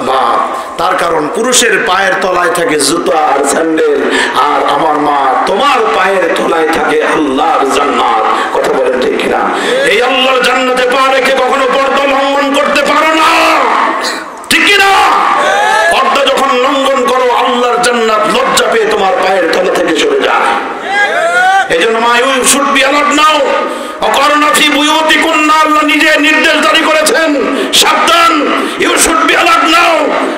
বাপ। তার কারণ পুরুষের পায়ের তলায় থাকে জুতা আর স্যান্ডেল, আর আমার মা তোমার পায়ের তলায় থাকে আল্লাহর জান্নাত। কথা বলেন ঠিক কিনা? এই আল্লাহর জান্নাতে পা রেখে কখনো পর্দা লঙ্ঘন করতে পারো না, ঠিক কিনা? পর্দা যখন লঙ্ঘন করো আল্লাহর জান্নাত লজ্জা পেয়ে তোমার পায়ের তলা থেকে সরে যায়। এই জন্য মা you should be alert now. অকরনা ফি বুয়ুতিকুন্না, আল্লাহ নিজে নির্দেশ জারি করেছেন, সাবধান, you should be alert now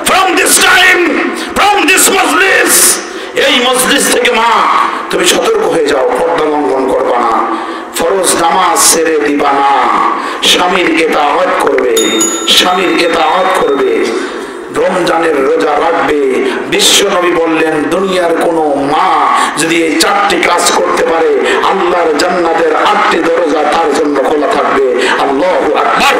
from this time, from this মজলিস। এই মজলিস থেকে মা তুমি সতর্ক হয়ে যাও, পর্দা লঙ্ঘন করবা না, ফরজ নামাজ ছেড়ে দিবা না, স্বামীর ইতাআত করবে, স্বামীর ইতাআত করবে, রমজানের রোজা রাখবে। বিশ্ব নবী বললেন দুনিয়ার কোন মা যদি এই 4টি কাজ করতে পারে আল্লাহর জান্নাতের 8টি দরজা তার জন্য খোলা থাকবে। আল্লাহু আকবার।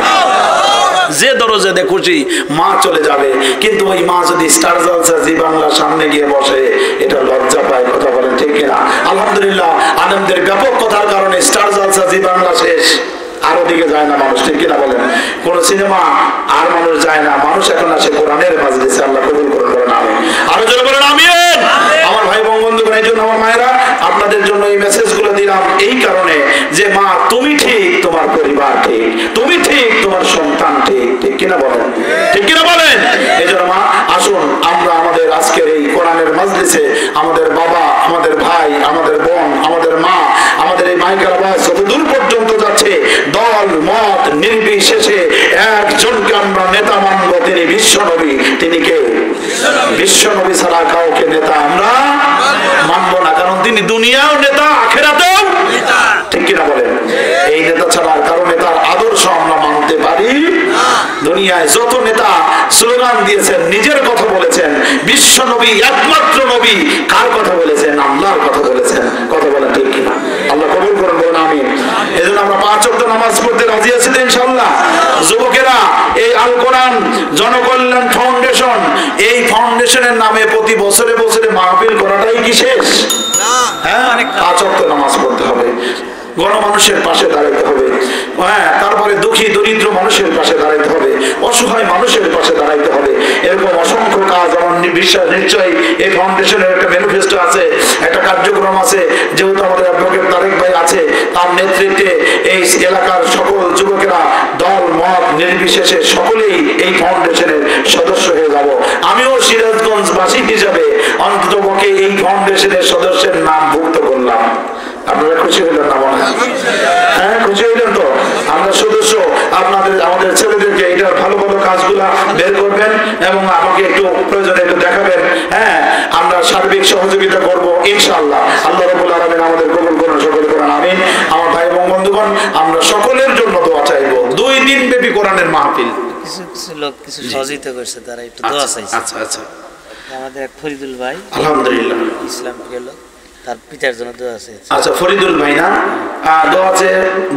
যে দরজাতে খুশি মা চলে যাবে, কিন্তু ওই মা যদি স্টার জলসা জি বাংলার সামনে গিয়ে বসে এটা লজ্জা পায়। কথা বলেন ঠিক কিনা? আলহামদুলিল্লাহ আনন্দের ব্যাপক কথার কারণে স্টার জলসা জি বাংলা শেষ, আরো দিকে যায় না মানুষ, ঠিক কিনা বলেন? কোন সিনেমা আর মানুষ যায় না, মানুষ এখন আসে কোরআনের মাজলিসে। আল্লাহ কবুল করুন, বলেন আমিন। আরো জোরে বলেন আমিন। আমার ভাই বন্ধুগণ, এই জন্য আমার মায়েরা আপনাদের জন্য এই মেসেজগুলো দিলাম এই কারণে যে মা তুমি ঠিক, তোমার পরিবার ঠিক, তুমি ঠিক, তোমার সন্তান ঠিক, ঠিক কিনা বলেন? ঠিক কিনা বলেন? এই জন্য মা আসুন আমরা আমাদের আজকের এই কোরআনের মাজলিসে আমাদের বাবা, আমাদের ভাই, আমাদের বোন, আমাদের মা, আমাদের এই মাইকের আওয়াজ যত দূর পর্যন্ত যাচ্ছে দল মত নির্বিশেষে একজনকে আমরা নেতা মানব, তিনি বিশ্ব নবী। তিনি কে? বিশ্ব নবী ছাড়া কাউকে নেতা আমরা মানব না, কারণ তিনি দুনিয়াও নেতা আখিরাতেও নেতা, ঠিক কিনা বলেন? এই নেতা ছাড়া কারো নেতার আদর্শ আমরা মানতে পারি না। দুনিয়ায় যত নেতা স্লোগান দিয়েছেন, নিজের কথা বলেছেন, বিশ্ব নবী একমাত্র নবী কার কথা বলেছেন? আল্লাহর কথা বলেছেন। কথা বলেন ঠিক কিনা? আল্লাহ কবুল করুন, বলুন আমিন। এজন্য আমরা 5 ওয়াক্ত নামাজ পড়তে রাজি আছি তো ইনশাআল্লাহ? যুবকেরা এই আল কোরআন জনকল্যাণ ফাউন্ডেশন, এই ফাউন্ডেশনের নামে প্রতি বছরে বছরে মাহফিল করাটাই কি শেষ? না, হ্যাঁ, 5 ওয়াক্ত নামাজ পড়তে হবে। গণমানুষের পাশে দাঁড়াইতে হবে, হ্যাঁ, তারপরে দুঃখী দরিদ্র মানুষের পাশে দাঁড়াইতে হবে, অসহায় মানুষের পাশে দাঁড়াইতে হবে। এরকম অসংখ্য কাজ আমার বিশ্বাস নিশ্চয়ই এই ফাউন্ডেশনের একটা ম্যানিফেস্টো আছে, একটা কার্যক্রম আছে। যেহেতু আমাদের অ্যাডভোকেট তারেক ভাই আছে, তার নেতৃত্বে এই এলাকার সকল যুবকেরা দল মত নির্বিশেষে সকলেই এই ফাউন্ডেশনের সদস্য হয়ে যাব। আমিও সিরাজগঞ্জবাসী হিসাবে অন্ততপক্ষে এই ফাউন্ডেশনের সদস্যের নাম ভুক্ত করলাম। আপনারা খুশি হইলেন না? মনে হ্যাঁ, খুশি হইলেন তো? আমরা সদস্য, আপনাদের আমাদের ছেলেদেরকে এটার ভালো ভালো কাজগুলা বের করবেন এবং আমাকে একটু প্রয়োজনে একটু দেখাবেন। হ্যাঁ, আমরা সার্বিক সহযোগিতা করব ইনশাআল্লাহ। আল্লাহ রাব্বুল আলামিন আমাদের কবুল করুন, সকলে করুন আমিন। আমার ভাই এবং বন্ধুগণ, আমরা সকলের জন্য দোয়া চাইবো। 2 দিন ব্যাপী কোরআনের মাহফিল। কিছু লোক কিছু সহযোগিতা করছে, তারা একটু দোয়া চাইছে। আচ্ছা আচ্ছা, আমাদের এক ফরিদুল ভাই, আলহামদুলিল্লাহ, ইসলাম প্রিয় লোক, তার পিতার জন্য দোয়া চাইছে। আচ্ছা, ফরিদুল ভাই না,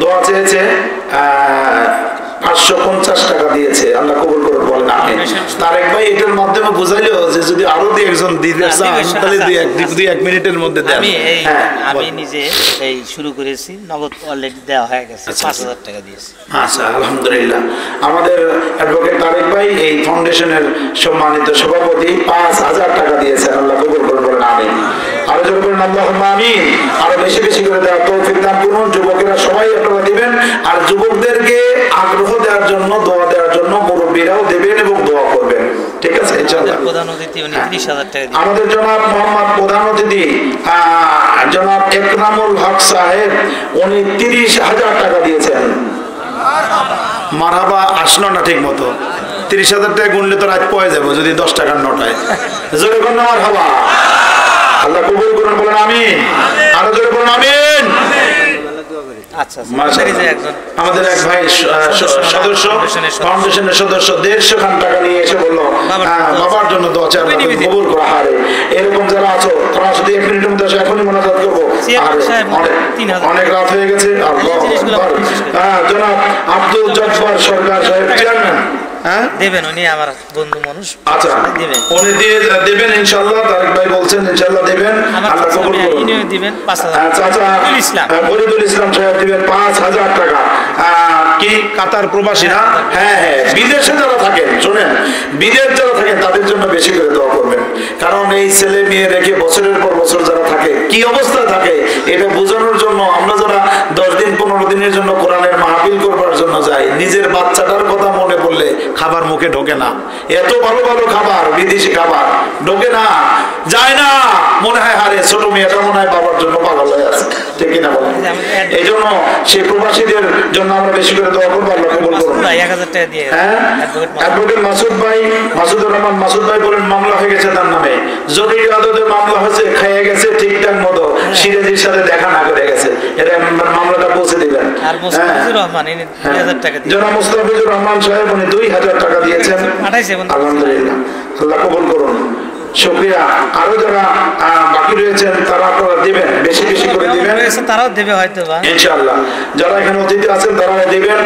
দোয়া চেয়েছে 550 টাকা দিয়েছে। আল্লাহ কবুল করুন, বলেন আমিন। তারেক ভাই এটার মাধ্যমে বুঝাইলো যে যদি আরো একজন দিতে চান তাহলে 2-1 মিনিটের মধ্যে দেন। আমি নিজে এই শুরু করেছি, নগদ অলরেডি দেওয়া হয়ে গেছে, 5000 টাকা দিয়েছি। আচ্ছা, আলহামদুলিল্লাহ। আমাদের অ্যাডভোকেট তারেক ভাই এই ফাউন্ডেশনের সম্মানিত সভাপতি 5000 টাকা দিয়েছেন। আল্লাহ কবুল করুন, বলেন আমিন। আরো জোরে বলেন আল্লাহুম্মা আমিন। আরো বেশি বেশি করে দেওয়ার তৌফিক দান করুন। যুবকেরা সবাই আপনারা দিবেন, আর যুবকদেরকে আগ্রহ দেওয়ার জন্য, দোয়া দেওয়ার জন্য মুরব্বীরাও দেবেন এবং দোয়া করবেন। ঠিক আছে ইনশাআল্লাহ। প্রধান অতিথি উনি 30000 টাকা দিয়েছেন। আমাদের জনাব মোহাম্মদ প্রধান অতিথি জনাব একরামুল হক সাহেব, উনি 30000 টাকা দিয়েছেন। মারহাবা, আসলো না ঠিক মতো। 30000 টাকা গুনলে তো রাত পয়ে যাবো যদি 10 টাকার নোট হয়। জোরে বলুন মারহাবা। আল্লাহ কবুল করুন, বলেন আমিন। আরো জোরে বলুন আমিন। আচ্ছা, আমাদের এক ভাই সদস্য, ফাউন্ডেশনের সদস্য 150 খান টাকা নিয়ে এসে বললো বাবার জন্য দোয়া চাই, কবুল করা। হারে এরকম যারা আছো তোমরা শুধু 1 মিনিটের মধ্যে আসো, এখনই মোনাজাত করবো। অনেক রাত হয়ে গেছে। জনাব আব্দুল জব্বার সরকার সাহেব, চেয়ারম্যান, দেবেন উনি আমার বন্ধু মানুষ। আচ্ছা, উনি দিয়ে দেবেন ইনশাআল্লাহ। তারেক ভাই বলছেন ইনশাআল্লাহ দেবেন। আল্লাহ কবুল করুন। ইনি দিবেন 5000। চাচা ফরিদুল ইসলাম সাহেব দিবেন 5000 টাকা। কি কাতার প্রবাসী না? হ্যাঁ হ্যাঁ, বিদেশে যারা থাকেন, শুনেন, বিদেশ যারা থাকেন তাদের জন্য বেশি করে দোয়া করবেন। কারণ এই ছেলে মেয়ে রেখে বছরের পর বছর যারা থাকে, কি অবস্থায় থাকে এটা বোঝানোর জন্য আমরা যারা 10 দিন 15 দিনের জন্য কোরআনের মাহফিল করবার জন্য যাই, নিজের বাচ্চাটার কথা মনে পড়লে খাবার মুখে ঢোকে না। এত ভালো ভালো খাবার, বিদেশি খাবার ঢোকে না, যায় না। মনে হয় হারে ছোট মেয়েটা মনে হয় বাবার জন্য পাগল হয়ে আছে, ঠিক কিনা বলেন? এই জন্য সেই প্রবাসীদের জন্য আমরা বেশি করে দোয়া করবো। আল্লাহ কবুল করুন। 1000 টাকা দিয়ে অ্যাডভোকেট মাসুদুর রহমান মাসুদ ভাই বলেন মামলা হয়ে গেছে তার নামে, জরুরি আদালতে মামলা হয়েছে, খেয়ে গেছে ঠিকঠাক মতো, সিরাজির সাথে দেখা না করে গেছে। এটা মামলাটা পৌঁছে দিবেন। আর মুস্তাফিজুর রহমান ইনি 2000 টাকা দিয়ে, জনাব মুস্তাফিজুর রহমান সাহেব উনি 2000 টাকা দিয়েছেন। আলহামদুলিল্লাহ, আল্লাহ কবুল করুন, শুকরিয়া। আরো যারা বাকি রয়েছেন তারা আপনারা দিবেন, বেশি বেশি করে দিবেন, তারাও দেবে হয়তো বা ইনশাআল্লাহ। যারা এখানে অতিথি আছেন তারা দিবেন।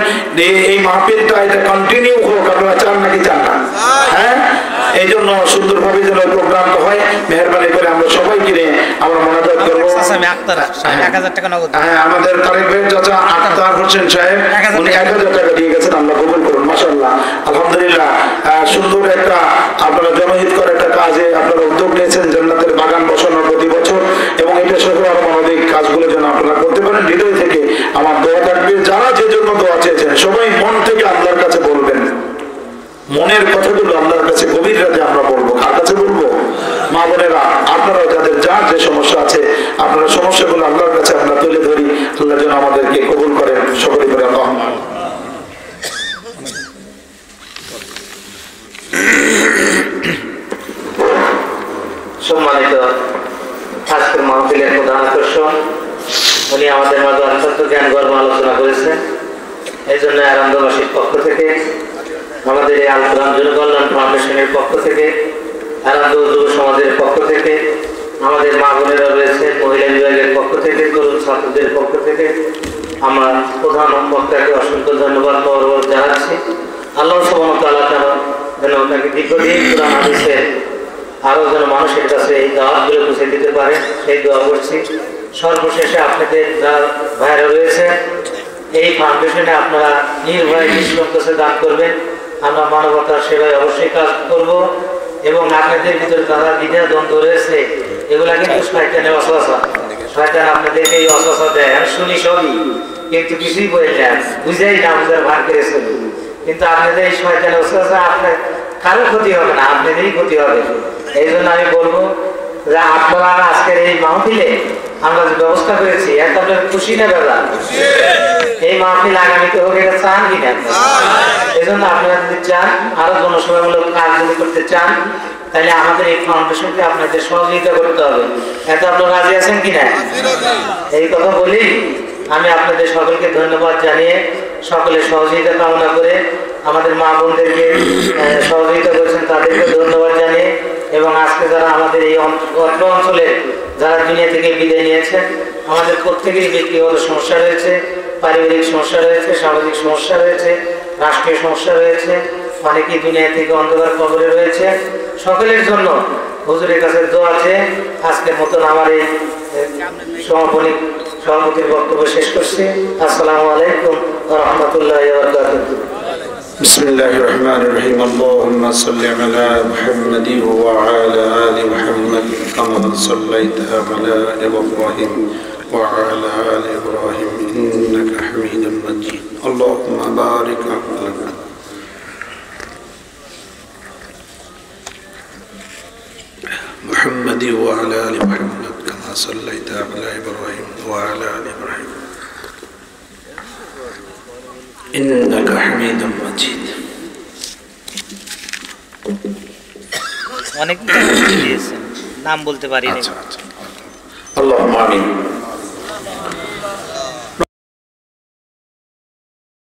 এই মাহফিলটা এটা কন্টিনিউ হোক, আপনারা চান নাকি চান না? হ্যাঁ, এই জন্য সুন্দরভাবে যেন প্রোগ্রামটা হয়, মেহরবানি করে আমরা সবাই কিনে আমরা মোনাজাত করবো। আমি আক্তার 1000 টাকা নগদ। হ্যাঁ, আমাদের তারেক ভাই চাচা আক্তার হোসেন সাহেব উনি 1000 টাকা দিয়ে গেছেন। আল্লাহ কবুল করুন, মাশাআল্লাহ, আলহামদুলিল্লাহ। সুন্দর একটা আপনারা জনহিত করে একটা কাজে আপনারা উদ্যোগ নিয়েছেন, জান্নাতের বাগান বসানোর প্রতি বছর, এবং এটা সহ আরো মানবিক কাজগুলো যেন আপনারা করতে পারেন। হৃদয় থেকে আমার দোয়া থাকবে, যারা যে জন্য দোয়া চেয়েছেন সবাই মন থেকে আল্লাহর কাছে বলবেন। মনের কথাগুলো আল্লাহর কাছে গভীর রাতে আমরা বলবো। কার কাছে বলবো? মা বোনেরা, আপনারা যাদের যার যে সমস্যা আছে আপনারা সমস্যাগুলো আল্লাহর কাছে আমরা তুলে ধরি। আল্লাহ যেন আমাদেরকে কবুল করেন, সকলে করে আল্লাহ। সম্মানিত আজকের মাহফিলের প্রধান আকর্ষণ, উনি আমাদের মাঝে অত্যন্ত জ্ঞান গর্ব আলোচনা করেছেন। এই জন্য আনন্দবাসীর পক্ষ থেকে, আমাদের এই আল কোরআন জনকল্যাণ ফাউন্ডেশনের পক্ষ থেকে, আনন্দ যুব সমাজের পক্ষ থেকে, আমাদের মা বোনেরা রয়েছেন মহিলা বিভাগের পক্ষ থেকে, তরুণ ছাত্রদের পক্ষ থেকে আমার প্রধান বক্তাকে অসংখ্য ধন্যবাদ জানাচ্ছি। আল্লাহ সুবহানাহু ওয়া তাআলা যেন তাকে দীর্ঘদিন কোরআন হাদিসের আরো যেন মানুষের কাছে এই দাওয়াতগুলো পৌঁছে দিতে পারে, সেই দোয়া করছি। সর্বশেষে আপনাদের ভাইরা রয়েছে এই ফাউন্ডেশনে আপনারা নির্ভয়ে নিঃসংকোচে দান করবেন। আমরা মানবতার সেবায় অবশ্যই কাজ করব এবং আপনাদের ভিতরে যারা দ্বিধা দ্বন্দ্ব রয়েছে এগুলা কিন্তু শয়তানের ওয়াসওয়াসা। শয়তান আপনাদেরকে এই ওয়াসওয়াসা দেয়, আমি শুনি সবই কিন্তু কিছুই বলে না, বুঝাই না বুঝার ভাগ করেছে। কিন্তু আপনাদের এই শয়তানের ওয়াসওয়াসা আপনার কারো ক্ষতি হবে না, আপনাদেরই ক্ষতি হবে। এই জন্য আমি বলবো যে আপনারা আজকের এই মাহফিলে আমরা যে ব্যবস্থা করেছি এত আপনার খুশি না বেলা? এই মাহফিল আগামীতে হোক এটা চান কিনা? এই জন্য আপনারা যদি চান আরো জনসভামূলক কাজ যদি করতে চান তাহলে আমাদের এই ফাউন্ডেশনকে আপনাদের সহযোগিতা করতে হবে। এত আপনারা রাজি আছেন কিনা? এই কথা বলি আমি আপনাদের সকলকে ধন্যবাদ জানিয়ে সকলের সহযোগিতা কামনা করে আমাদের মা বোনদেরকে সহযোগিতা করেছেন তাদেরকে ধন্যবাদ জানিয়ে এবং আজকে যারা আমাদের এই অত্র অঞ্চলে যারা দুনিয়া থেকে বিদায় নিয়েছেন, আমাদের প্রত্যেকেরই ব্যক্তিগত সমস্যা রয়েছে, পারিবারিক সমস্যা রয়েছে, সামাজিক সমস্যা রয়েছে, রাষ্ট্রীয় সমস্যা রয়েছে, অনেকেই দুনিয়া থেকে অন্ধকার কবরে রয়েছে। সকলের জন্য হুজুরের কাছে দোয়া আছে। আজকের মতন আমার এই সভাপতির বক্তব্য শেষ করছি। আসসালামু আলাইকুম ওয়া রাহমাতুল্লাহি ওয়া বারাকাতুহু। بسم الله الرحمن الرحيم اللهم صل على محمد وعلى آل محمد كما صليت على إبراهيم وعلى آل إبراهيم إنك حميد مجيد اللهم بارك على محمد وعلى آل محمد كما صليت على إبراهيم وعلى آل إبراهيم إنك حميد مجيد অনেক দিয়েছেন, নাম বলতে পারি না। اللهم آمين